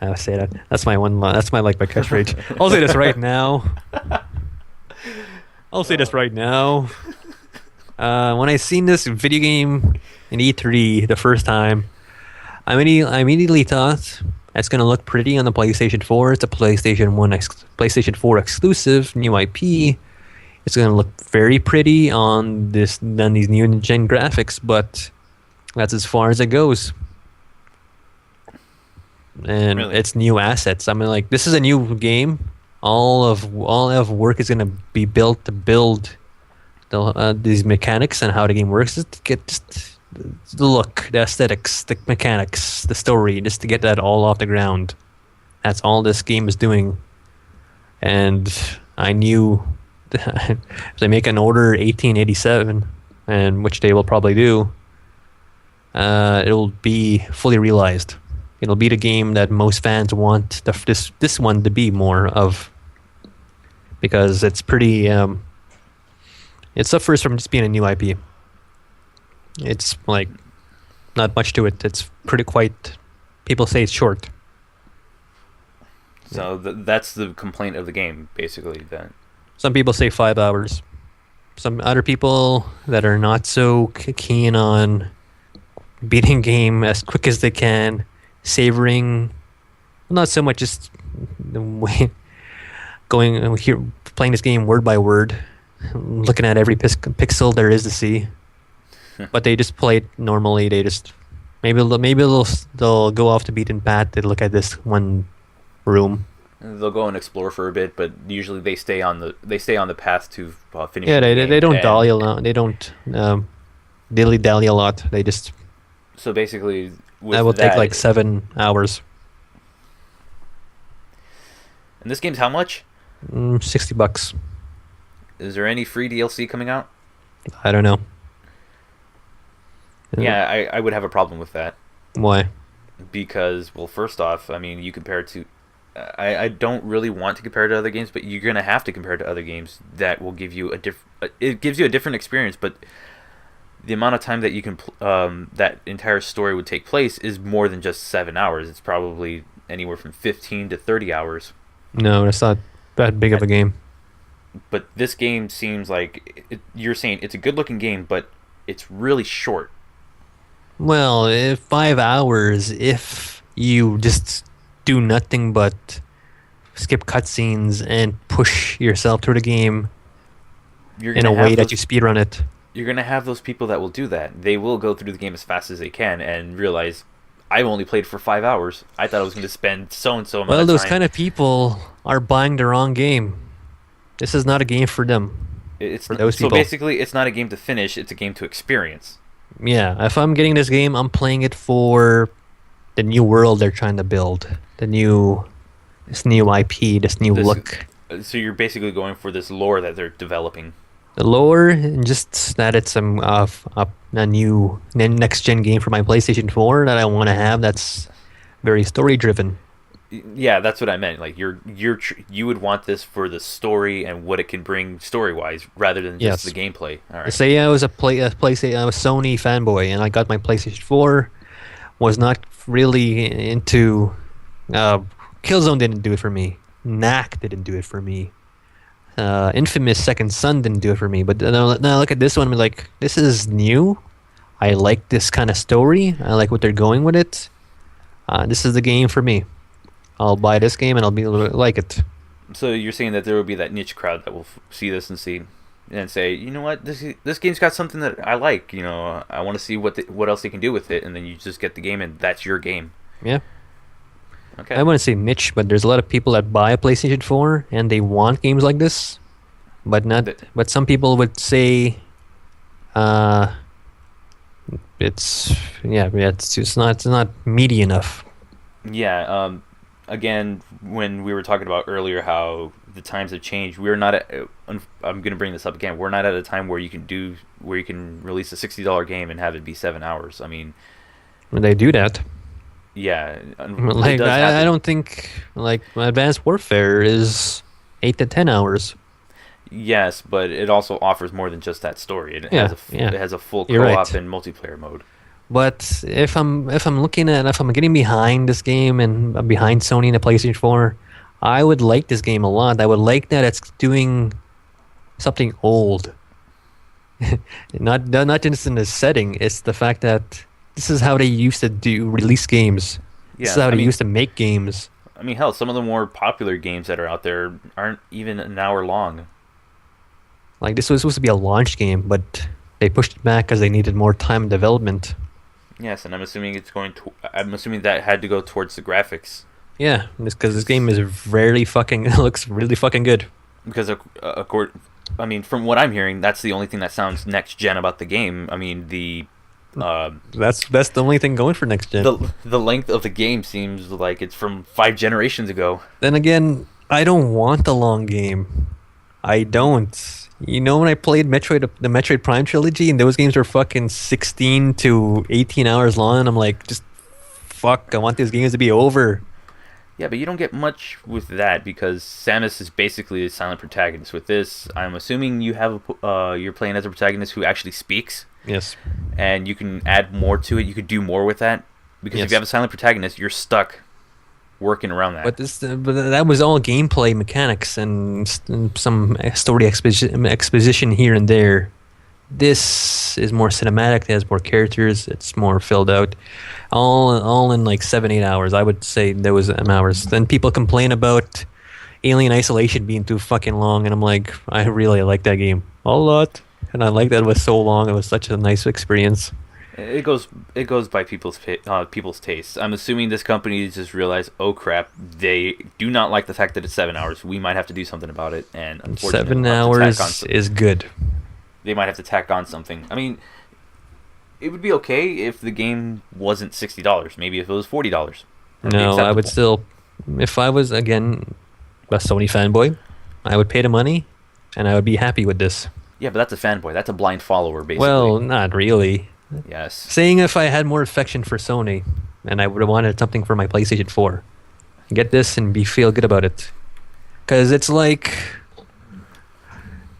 I'll say that. That's my one. That's my like my catchphrase. I'll say this right now. I'll say this right now. When I seen this video game in E3 the first time, I immediately thought it's gonna look pretty on the PlayStation 4. It's a PlayStation 4 exclusive, new IP. It's gonna look very pretty on these new gen graphics, but that's as far as it goes. And Really? it's new assets. I mean, like, this is a new game. All of work is gonna be built to build these mechanics and how the game works. Just to get the look, the aesthetics, the mechanics, the story, just to get that all off the ground. That's all this game is doing. And I knew if they make an order 1887, and which they will probably do, it'll be fully realized. It'll be the game that most fans want this one to be more of, because it's pretty. It suffers from just being a new IP. It's like not much to it. It's pretty quite. People say it's short. So that's the complaint of the game, basically. Then Some people say 5 hours. Some other people that are not so keen on beating game as quick as they can, savoring, not so much just the way going here, playing this game word by word, looking at every pixel there is to see. But they just play it normally. They just maybe they'll go off the beaten path. They look at this one room. they'll go and explore for a bit, but usually they stay on the path to finish. Yeah, the they game. don't And dally a lot. They don't dilly dally a lot. They just So basically, with that will take like 7 hours. And this game's how much? $60. Is there any free DLC coming out? I don't know. Yeah, I would have a problem with that. Why? Because, well, first off, I mean, you compare it to... I don't really want to compare it to other games, but you're going to have to compare it to other games that will give you it gives you a different experience, but the amount of time that you can... that entire story would take place is more than just 7 hours. It's probably anywhere from 15 to 30 hours. No, it's not that big of a game. But this game seems like... you're saying it's a good-looking game, but it's really short. Well, 5 hours if you just do nothing but skip cutscenes and push yourself through the game in a way that you speedrun it. You're going to have those people that will do that. They will go through the game as fast as they can and realize, I've only played for 5 hours. I thought I was going to spend so-and-so amount of time. Well, those kind of people are buying the wrong game. This is not a game for them. For those people. So basically, it's not a game to finish, it's a game to experience. Yeah, if I'm getting this game, I'm playing it for the new world they're trying to build. This new IP, this new look. So you're basically going for this lore that they're developing. The lore, and just that it's a new next-gen game for my PlayStation 4 that I want to have that's very story-driven. Yeah, that's what I meant. Like you would want this for the story and what it can bring story-wise, rather than just the gameplay. All right. Say I was a Sony fanboy, and I got my PlayStation 4. Was not really into. Killzone didn't do it for me. Knack didn't do it for me. Infamous Second Son didn't do it for me. But now look at this one. I'm like, this is new. I like this kind of story. I like what they're going with it. This is the game for me. I'll buy this game and I'll be able to like it. So you're saying that there will be that niche crowd that will see this and say, you know what, this game's got something that I like. You know, I want to see what else they can do with it, and then you just get the game, and that's your game. Yeah. Okay. I wouldn't say niche, but there's a lot of people that buy a PlayStation 4 and they want games like this, but not. But some people would say, it's just not meaty enough. Yeah. again, when we were talking about earlier how the times have changed, we're not at. I'm going to bring this up again. We're not at a time where you can release a $60 game and have it be 7 hours. I mean, When they do that, yeah, like I don't think like Advanced Warfare is 8 to 10 hours. Yes, but it also offers more than just that story. It has a full You're co-op right. and multiplayer mode. But if I'm if I'm getting behind this game and I'm behind Sony and the PlayStation 4, I would like this game a lot. I would like that it's doing something old. Not just in the setting, it's the fact that this is how they used to do release games. This is Yeah, how I they mean, used to make games. I mean, hell, some of the more popular games that are out there aren't even an hour long. Like this was supposed to be a launch game, but they pushed it back because they needed more time in development. Yes, and I'm assuming I'm assuming that had to go towards the graphics Yeah, because this game is rarely fucking it looks really fucking good. because, I mean, from what I'm hearing, that's the only thing that sounds next gen about the game. I mean, uh, That's the only thing going for next gen. the length of the game seems like it's from 5 generations ago. Then again, I don't want the long game. I don't. You know, when I played the Metroid Prime trilogy, and those games were fucking 16 to 18 hours long, and I'm like, just fuck, I want these games to be over. Yeah, but you don't get much with that because Samus is basically a silent protagonist. With this, I'm assuming you're playing as a protagonist who actually speaks, Yes. and you can add more to it. You could do more with that because if Yes. you have a silent protagonist, you're stuck working around that. But that was all gameplay mechanics and some story exposition here and there. This is more cinematic. It has more characters. It's more filled out. All in like 7-8 hours. I would say there was hours. Then people complain about Alien Isolation being too fucking long, and I'm like, I really like that game a lot, and I like that it was so long. It was such a nice experience. It goes by people's tastes. I'm assuming this company just realized, oh crap, they do not like the fact that it's 7 hours. We might have to do something about it, and unfortunately, 7 hours is good. they might have to tack on something. I mean, it would be okay if the game wasn't $60. Maybe if it was $40. No, I would still, if I was again a Sony fanboy, I would pay the money, and I would be happy with this. Yeah, but that's a fanboy. That's a blind follower, basically. Well, not really. Yes. Saying if I had more affection for Sony, and I would have wanted something for my PlayStation 4, get this and feel good about it, because it's like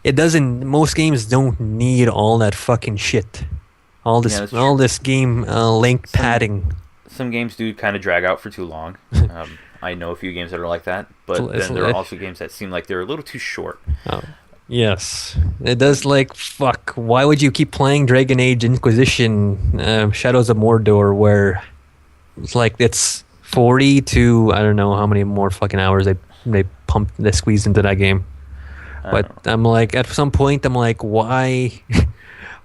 it doesn't. Most games don't need all that fucking shit. All Yeah, that's this game length padding. Some games do kind of drag out for too long. I know a few games that are like that, but It's then there are also games that seem like they're a little too short. Oh, yes, it does. Like fuck. Why would you keep playing Dragon Age Inquisition, Shadows of Mordor, where it's like it's 40 to I don't know how many more fucking hours they squeezed into that game. But I'm like, at some point, I'm like, why,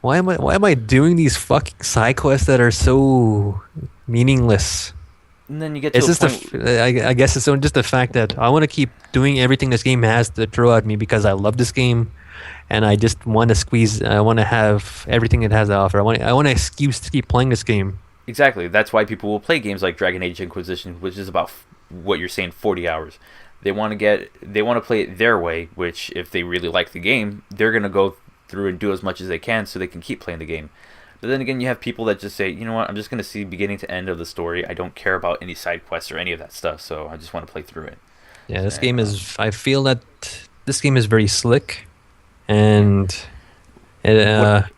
why am I doing these fucking side quests that are so meaningless? And then you get to It's a just point. I guess it's just the fact that I want to keep doing everything this game has to throw at me because I love this game, and I just want to squeeze. I want to have everything it has to offer. I want an excuse to keep playing this game. Exactly. That's why people will play games like Dragon Age Inquisition, which is about what you're saying, 40 hours. They want to play it their way, which if they really like the game, they're going to go through and do as much as they can so they can keep playing the game. But then again, you have people that just say, you know what, I'm just going to see beginning to end of the story. I don't care about any side quests or any of that stuff, so I just want to play through it. Yeah, this game is. I feel that this game is very slick, and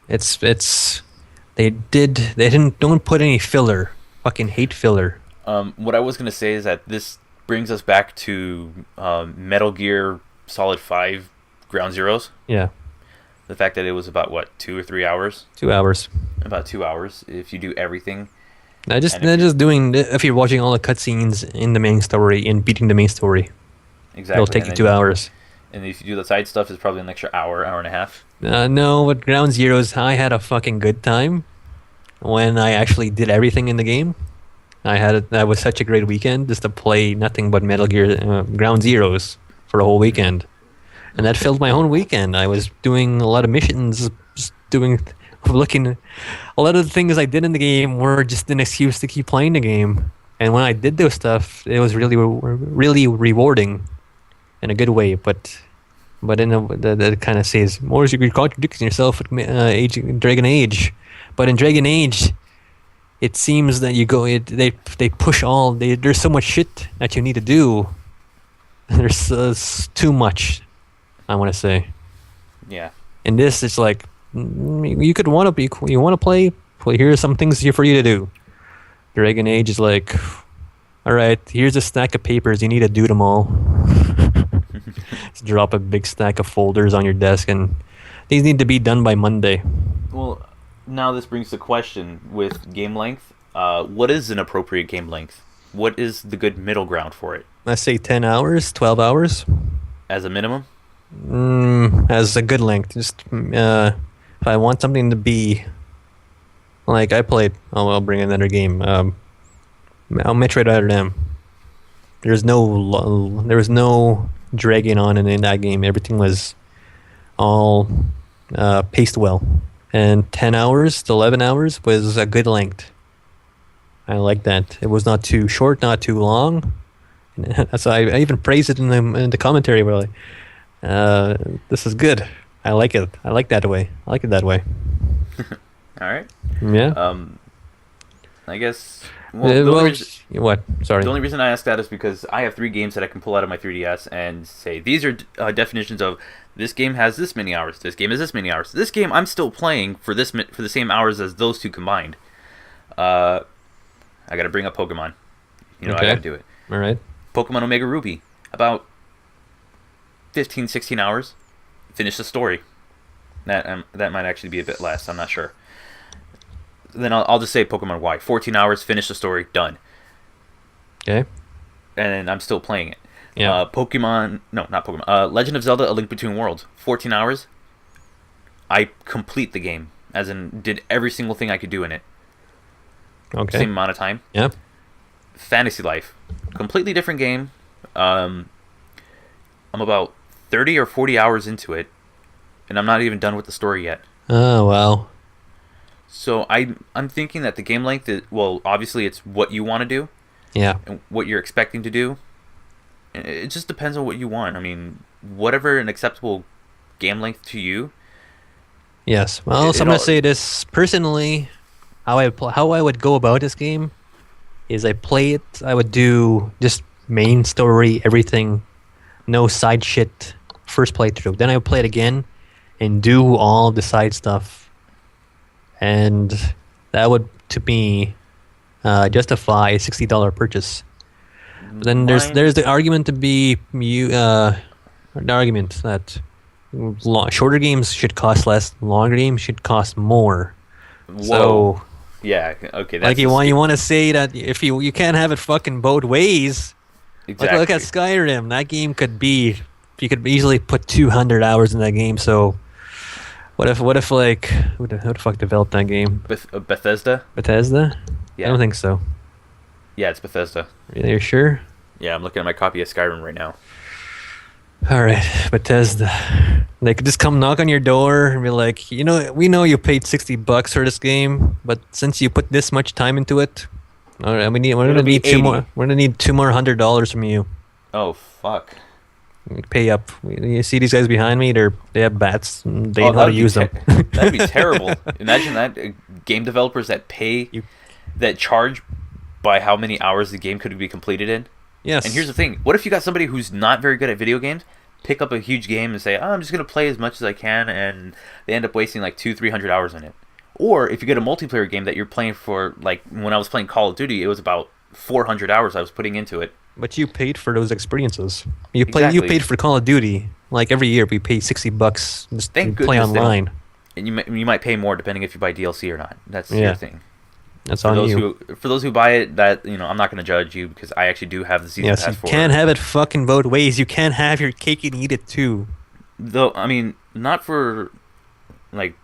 it's. They don't put any filler. Fucking hate filler. What I was going to say is that this brings us back to Metal Gear Solid 5 Ground Zeroes. Yeah, The fact that it was about, what, 2 or 3 hours? 2 hours. About 2 hours if you do everything. If you're watching all the cutscenes in the main story and beating the main story, Exactly. it'll take you 2 hours. And if you do the side stuff, it's probably an extra hour and a half. No, with Ground Zeroes, I had a fucking good time when I actually did everything in the game. That was such a great weekend just to play nothing but Metal Gear Ground Zeroes for the whole weekend, and that filled my whole weekend. I was doing a lot of missions, looking. A lot of the things I did in the game were just an excuse to keep playing the game. And when I did those stuff, it was really rewarding in a good way. But in that kind of says more, you're contradicting yourself with Dragon Age. But in Dragon Age, it seems that they push all. There's so much shit that you need to do. There's too much, I want to say. Yeah. In this, it's like you could want to be. You want to play. Well, here are some things here for you to do. Dragon Age is like, all right, here's a stack of papers. You need to do them all. Just drop a big stack of folders on your desk, and these need to be done by Monday. Well, now this brings the question with game length. What is an appropriate game length? What is the good middle ground for it? Let's say 10 hours, 12 hours. As a minimum? As a good length. Just if I want something to be like I played, I'll bring another game. Metroid Other M. There was no dragging on in that game. Everything was all paced well. And 10 hours to 11 hours was a good length. I like that. It was not too short, not too long. That's why I even praised it in the commentary. Where this is good. I like it. I like that way. I like it that way. All right. Yeah. I guess. Well, what? Sorry. The only reason I ask that is because I have 3 games that I can pull out of my 3DS and say these are definitions of this game has this many hours. This game is this many hours. This game I'm still playing for the same hours as those 2 combined. I got to bring up Pokemon. I got to do it. All right. Pokemon Omega Ruby, about 15, 16 hours. Finish the story. That might actually be a bit less. I'm not sure. Then I'll just say Pokemon Y. 14 hours, finish the story, done. Okay. And I'm still playing it. Yeah. Not Pokemon. Legend of Zelda: A Link Between Worlds. 14 hours. I complete the game, as in did every single thing I could do in it. Okay. Same amount of time. Yeah. Fantasy Life, completely different game. I'm about 30 or 40 hours into it, and I'm not even done with the story yet. Oh wow. So I'm thinking that the game length is, well, obviously it's what you want to do. Yeah. And what you're expecting to do. It just depends on what you want. I mean, whatever an acceptable game length to you. Yes. Well, so I'm gonna say this personally. How I would go about this game is I play it. I would do just main story, everything, no side shit. First playthrough. Then I would play it again and do all the side stuff. And that would, to me, justify a $60 purchase. But then there's the argument to be the argument that shorter games should cost less, longer games should cost more. Whoa. So yeah, okay. That's like you want to say that if you can't have it fucking both ways. Exactly. Look at Skyrim. That game you could easily put 200 hours in that game. So what if like who the fuck developed that game? Bethesda? Bethesda? Yeah. I don't think so. Yeah, it's Bethesda. You're sure? Yeah, I'm looking at my copy of Skyrim right now. All right, Bethesda. They could just come knock on your door and be like, we know you paid $60 for this game, but since you put this much time into it, all right, we're gonna need two more. We're gonna need $2 more $100 from you. Oh fuck! Pay up. You see these guys behind me? They have bats. They know how to use them. That'd be terrible. Imagine that game developers that that charge by how many hours the game could be completed in. Yes. And here's the thing: what if you got somebody who's not very good at video games, pick up a huge game and say, I'm just gonna play as much as I can, and they end up wasting like 200-300 hours in it. Or if you get a multiplayer game that you're playing for, like when I was playing Call of Duty, it was about 400 hours I was putting into it. But you paid for those experiences. You paid for Call of Duty. Like every year, we pay $60 just to play online. And you might pay more depending if you buy DLC or not. That's your thing. That's on you. For those who buy it, I'm not going to judge you because I actually do have the season pass for it. You can't have it fucking both ways. You can't have your cake and eat it too. Though, I mean, not for, like,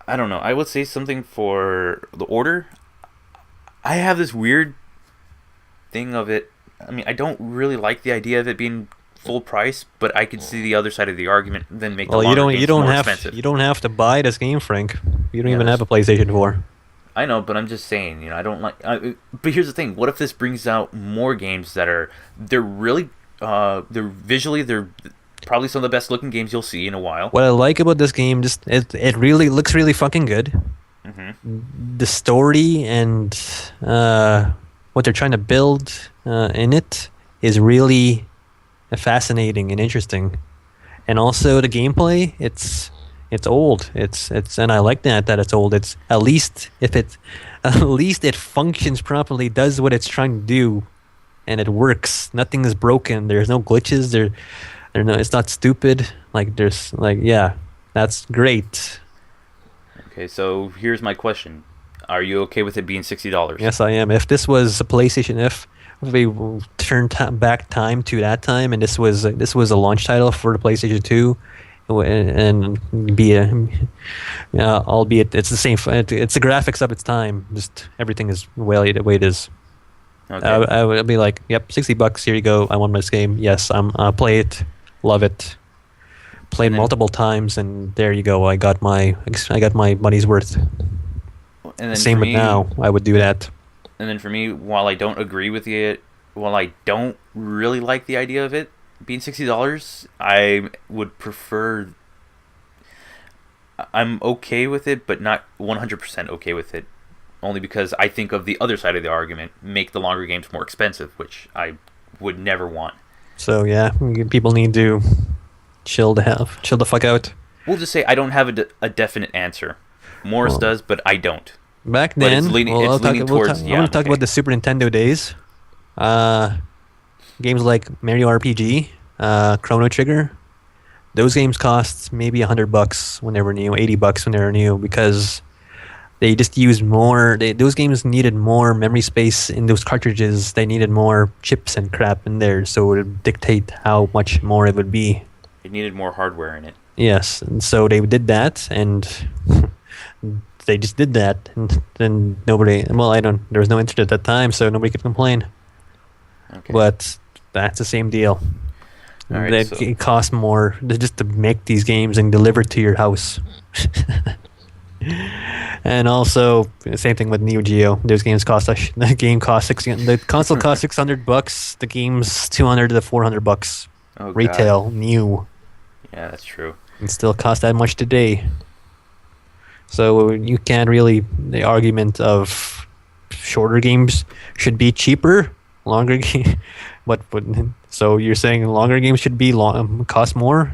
I don't know. I would say something for the Order. I have this weird thing of it. I mean, I don't really like the idea of it being full price, but I could see the other side of the argument. Then make the longer games more expensive. You don't have to buy this game, Frank. You don't even have a PlayStation 4. I know, but I'm just saying, I don't like. But here's the thing: what if this brings out more games that they're really, they're probably some of the best looking games you'll see in a while. What I like about this game, just it really looks really fucking good. The story and what they're trying to build in it is really fascinating and interesting, and also the gameplay. It's old. It's and I like that it's old. It's at least it functions properly, does what it's trying to do, and it works. Nothing is broken. There's no glitches. It's not stupid. That's great. Okay, so here's my question: are you okay with it being $60? Yes, I am. If this was a PlayStation, if we turned back time to that time, and this was a launch title for the PlayStation 2. And albeit it's the same. It's the graphics of its time. Just everything is the way it is. Okay. I would be like, yep, $60. Here you go. I want this game. Yes, I'll play it. Love it. Played multiple times, and there you go. I got my money's worth. And then same with now. I would do that. And then for me, while I don't agree with it, while I don't really like the idea of it being $60, I would prefer. I'm okay with it, but not 100% okay with it. Only because I think of the other side of the argument: make the longer games more expensive, which I would never want. So yeah, people need to chill the fuck out. We'll just say I don't have a definite answer. Morris does, but I don't. Back then, I want to talk about the Super Nintendo days. Games like Mario RPG, Chrono Trigger, those games cost maybe $100 when they were new, $80 when they were new, because they just used more. Those games needed more memory space in those cartridges. They needed more chips and crap in there, so it would dictate how much more it would be. It needed more hardware in it. Yes, and so they did that, and they just did that, and then nobody. Well, there was no internet at that time, so nobody could complain. Okay. But that's the same deal. All right, it costs more just to make these games and deliver to your house. And also, the same thing with Neo Geo. Those games the game costs $600. The console costs $600. The game's $200 to $400. Oh, retail, God. New. Yeah, that's true. It still costs that much today. So you can't really. The argument of shorter games should be cheaper, longer game. But so you're saying longer games should be cost more?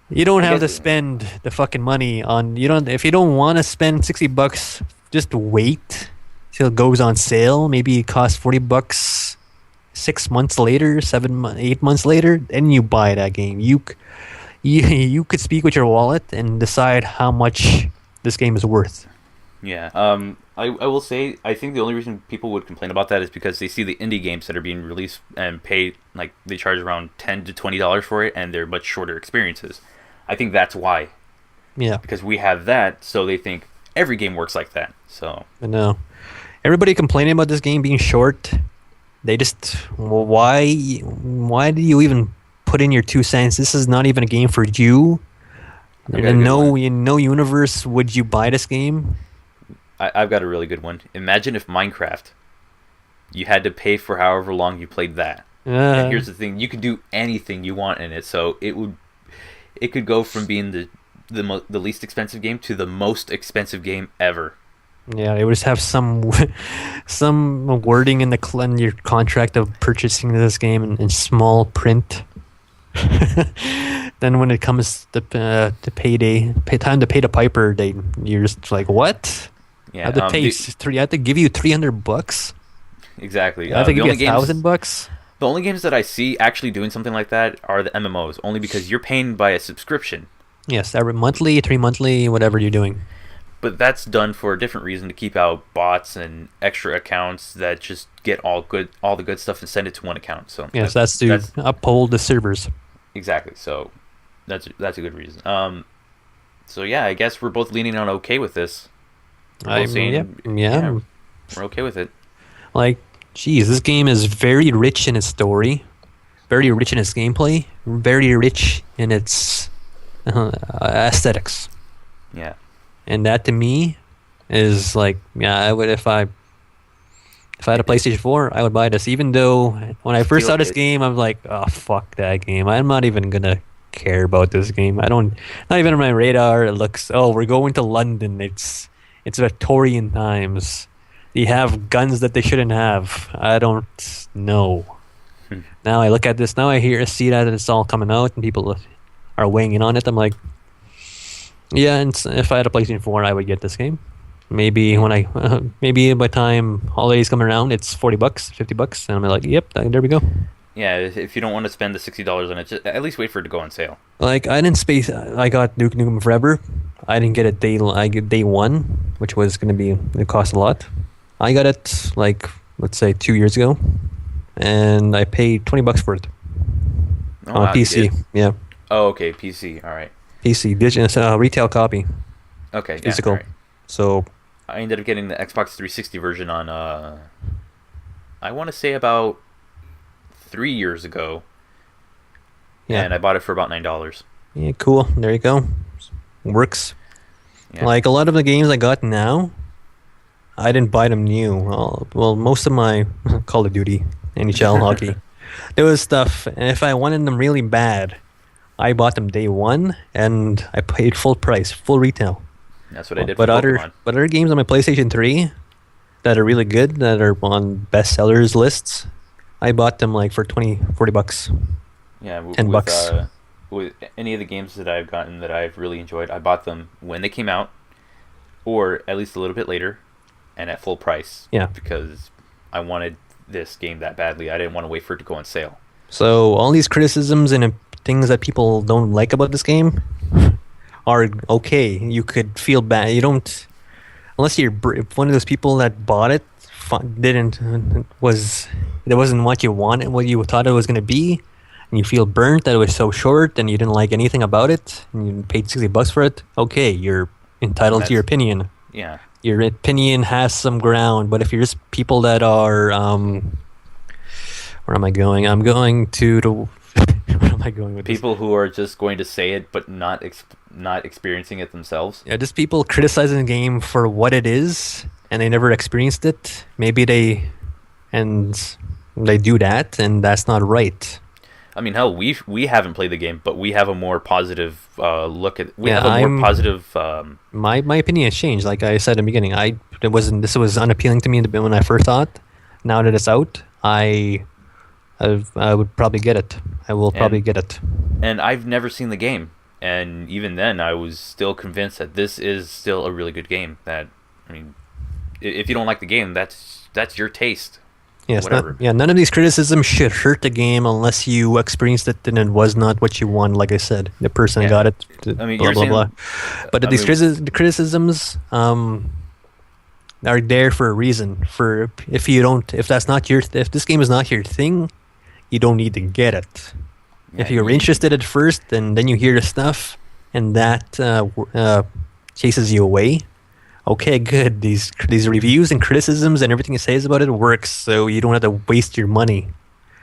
You don't have to spend the fucking money on if you don't want to spend $60, just wait till it goes on sale. Maybe it costs $40 6 months later, 8 months later, then you buy that game. You could speak with your wallet and decide how much this game is worth. Yeah. I will say, I think the only reason people would complain about that is because they see the indie games that are being released and pay, like, they charge around $10 to $20 for it, and they're much shorter experiences. I think that's why. Yeah. Because we have that, so they think every game works like that. So. I know. Everybody complaining about this game being short. They just, why do you even put in your 2 cents? This is not even a game for you. In no universe would you buy this game. I've got a really good one. Imagine if Minecraft, you had to pay for however long you played that. And here's the thing: you could do anything you want in it. So it could go from being the least expensive game to the most expensive game ever. Yeah, they would just have some wording in your contract of purchasing this game in small print. Then when it comes to time to pay the piper, you're just like, what? Yeah, I have to give you $300. Exactly. I have to give you $1,000. The only games that I see actually doing something like that are the MMOs, only because you're paying by a subscription. Yes, every monthly, 3 monthly, whatever you're doing. But that's done for a different reason, to keep out bots and extra accounts that just get all the good stuff and send it to one account. So yes, that's to uphold the servers. Exactly. So that's a good reason. So yeah, I guess we're both leaning on okay with this. Yeah, we're okay with it. Like, geez, this game is very rich in its story, very rich in its gameplay, very rich in its aesthetics. Yeah. and that to me is like, yeah, I would if I had a PlayStation 4, I would buy this. Even though when I first saw this game, I'm like, oh fuck that game. I'm not even gonna care about this game. I don't, not even on my radar. It looks, oh, we're going to London. It's Victorian times. They have guns that they shouldn't have. I don't know. Now I look at this. Now I see that it's all coming out and people are weighing in on it. I'm like, yeah. And if I had a PlayStation 4, I would get this game. Maybe maybe by the time holidays come around, it's $40, $50, and I'm like, yep, there we go. Yeah, if you don't want to spend the $60 on it, just at least wait for it to go on sale. Like I didn't space. I got Duke Nukem Forever. I didn't get it day one, which was going to be it cost a lot. I got it like let's say 2 years ago, and I paid $20 for it on PC. Yeah. Oh, okay, PC. All right. PC digital retail copy. Okay. Physical. Yeah, right. So I ended up getting the Xbox 360 version on I want to say about 3 years ago. Yeah. And I bought it for about $9. Yeah, cool. There you go. Works. Yeah. Like a lot of the games I got now, I didn't buy them new. Well, most of my Call of Duty, NHL, hockey, there was stuff. And if I wanted them really bad, I bought them day one, and I paid full price, full retail. That's what I did for Pokemon. But other games on my PlayStation 3 that are really good, that are on bestsellers lists, I bought them like for $40. Yeah, $10. With any of the games that I've gotten that I've really enjoyed, I bought them when they came out, or at least a little bit later, and at full price. Yeah. Because I wanted this game that badly. I didn't want to wait for it to go on sale. So all these criticisms and things that people don't like about this game are okay. You could feel bad. You don't, unless you're one of those people that bought it, it wasn't what you wanted, what you thought it was going to be, and you feel burnt that it was so short and you didn't like anything about it, and you paid $60 for it. Okay, you're entitled to your opinion. Yeah. Your opinion has some ground, but if you're just people that are, where am I going? I'm going to the. Where am I going with people who are just going to say it but not experiencing it themselves? Yeah, just people criticizing the game for what it is, and they never experienced it. Maybe they do that, and that's not right. I mean, hell, we haven't played the game, but we have a more positive look at. More positive. My opinion has changed. Like I said in the beginning, this was unappealing to me when I first saw it. Now that it's out, I would probably get it. I will probably get it. And I've never seen the game, and even then, I was still convinced that this is still a really good game. That, I mean, if you don't like the game, that's your taste. Yes, none of these criticisms should hurt the game unless you experienced it and it was not what you wanted. Like I said, the person got it. I mean, blah blah blah. But the criticisms are there for a reason. If this game is not your thing, you don't need to get it. Yeah, if you're interested at first, and then you hear the stuff, and that chases you away. Okay, good. These reviews and criticisms and everything it says about it works, so you don't have to waste your money.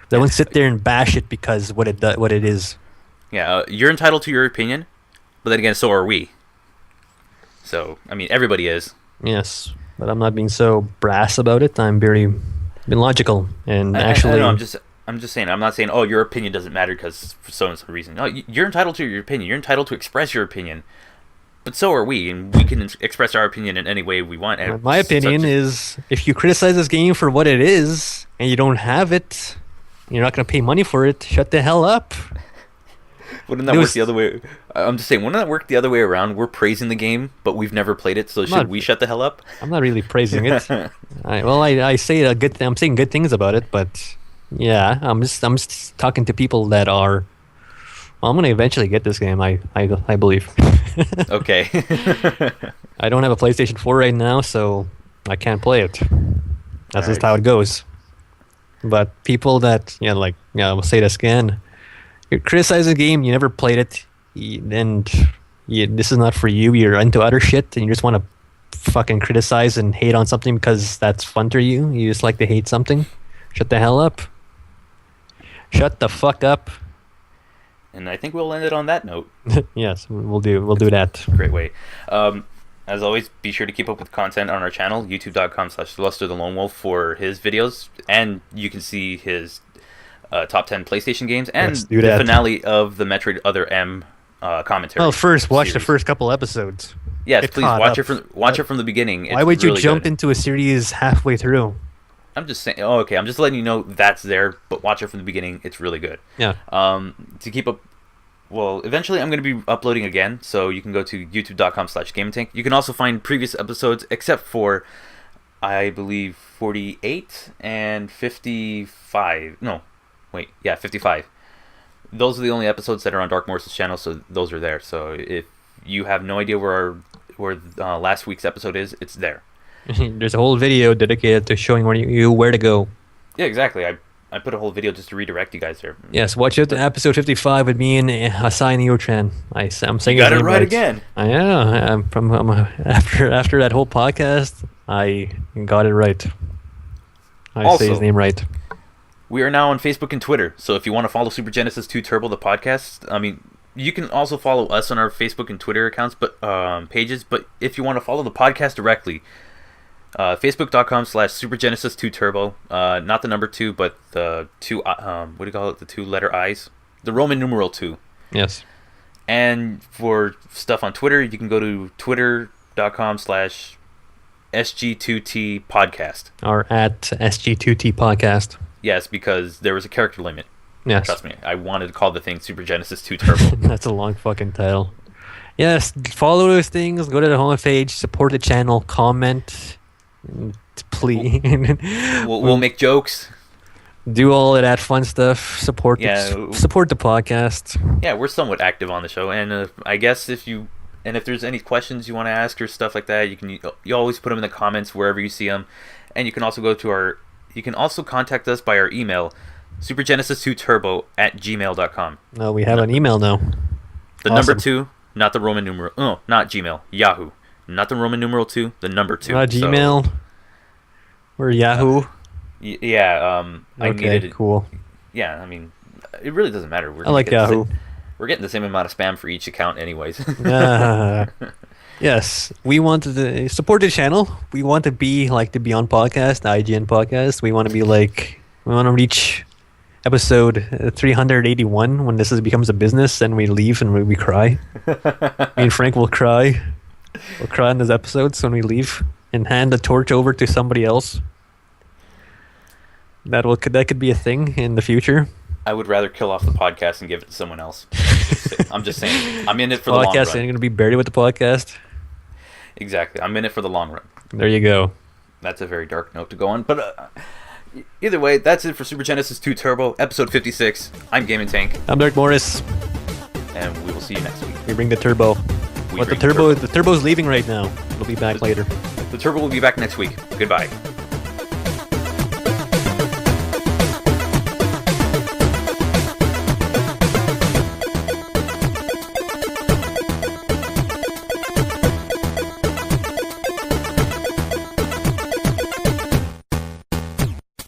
Don't sit there and bash it because what it is. Yeah, you're entitled to your opinion, but then again, so are we. So, I mean, everybody is. Yes, but I'm not being so brass about it. I'm been logical and actually. I'm just saying. I'm not saying, oh, your opinion doesn't matter because for so and so reason. No, you're entitled to your opinion. You're entitled to express your opinion. But so are we, and we can express our opinion in any way we want. And my opinion is, if you criticize this game for what it is, and you don't have it, you're not going to pay money for it, shut the hell up. Wouldn't that work the other way? I'm just saying, wouldn't that work the other way around? We're praising the game, but we've never played it, so should we shut the hell up? I'm not really praising it. I say I'm saying good things about it, but yeah, I'm just talking to people that are. Well, I'm going to eventually get this game, I believe. Okay. I don't have a PlayStation 4 right now, so I can't play it. That's just how it goes. But people that, we'll say this again. You're criticizing a game, you never played it, and this is not for you. You're into other shit, and you just want to fucking criticize and hate on something because that's fun for you. You just like to hate something. Shut the hell up. Shut the fuck up. And I think we'll end it on that note. Yes, we'll do that. Great way. As always, be sure to keep up with content on our channel, youtube.com/LusterTheLoneWolf for his videos, and you can see his top 10 PlayStation games and the finale of the Metroid Other M commentary. Well, first watch series. the first couple episodes. Yes, please watch it from the beginning. Why would you really jump good. into a series halfway through? I'm just saying. Oh, okay. I'm just letting you know that's there, but watch it from the beginning. It's really good. Yeah. To keep up. Well, eventually I'm going to be uploading again, so you can go to youtube.com/GaminTank. You can also find previous episodes, except for, I believe, 48 and 55. No, wait, yeah, 55. Those are the only episodes that are on Dark Morris' channel, so those are there. So if you have no idea where last week's episode is, it's there. There's a whole video dedicated to showing where to go. Yeah, exactly. I put a whole video just to redirect you guys there. Yes, watch it. Episode 55 with me and Hasai Neo-chan. I'm saying you got it right again. After that whole podcast, I got it right. I say his name right. We are now on Facebook and Twitter, so if you want to follow Super Genesis 2 Turbo, the podcast, I mean, you can also follow us on our Facebook and Twitter accounts, but pages. But if you want to follow the podcast directly, Facebook.com/SuperGenesis2Turbo, not the number 2, but the 2, what do you call it, the 2 letter I's? The Roman numeral 2. Yes. And for stuff on Twitter, you can go to Twitter.com/SG2T Podcast. Or at SG2T Podcast. Yes, because there was a character limit. Yes. Trust me, I wanted to call the thing Super Genesis 2 Turbo. That's a long fucking title. Yes, follow those things, go to the homepage, support the channel, comment, please. We'll make jokes. Do all of that fun stuff. Support the podcast. Yeah, we're somewhat active on the show, and I guess if there's any questions you want to ask or stuff like that, you always put them in the comments wherever you see them, and you can also you can also contact us by our email, supergenesis2turbo@gmail.com. No, we have an email now. The number 2, not the Roman numeral. No, not Gmail. Yahoo. Not the Roman numeral 2, the number 2. Not Gmail. Or Yahoo. Yeah. I needed it. Cool. Yeah, I mean, it really doesn't matter. I like Yahoo. We're getting the same amount of spam for each account anyways. Yes, we want to support the channel. We want to be like the Beyond Podcast, the IGN Podcast. We want to reach episode 381 when this becomes a business, and we leave and we cry. Me and Frank will cry. We'll cry in those episodes when we leave and hand the torch over to somebody else. That could be a thing in the future. I would rather kill off the podcast and give it to someone else. I'm just saying. I'm in it for the long run. Podcast ain't going to be buried with the podcast. Exactly. I'm in it for the long run. There you go. That's a very dark note to go on. But either way, that's it for Super Genesis 2 Turbo, episode 56. I'm GaminTank. I'm Dark Morris. And we will see you next week. We bring the turbo. The turbo's leaving right now. It'll be back later. The turbo will be back next week. Goodbye.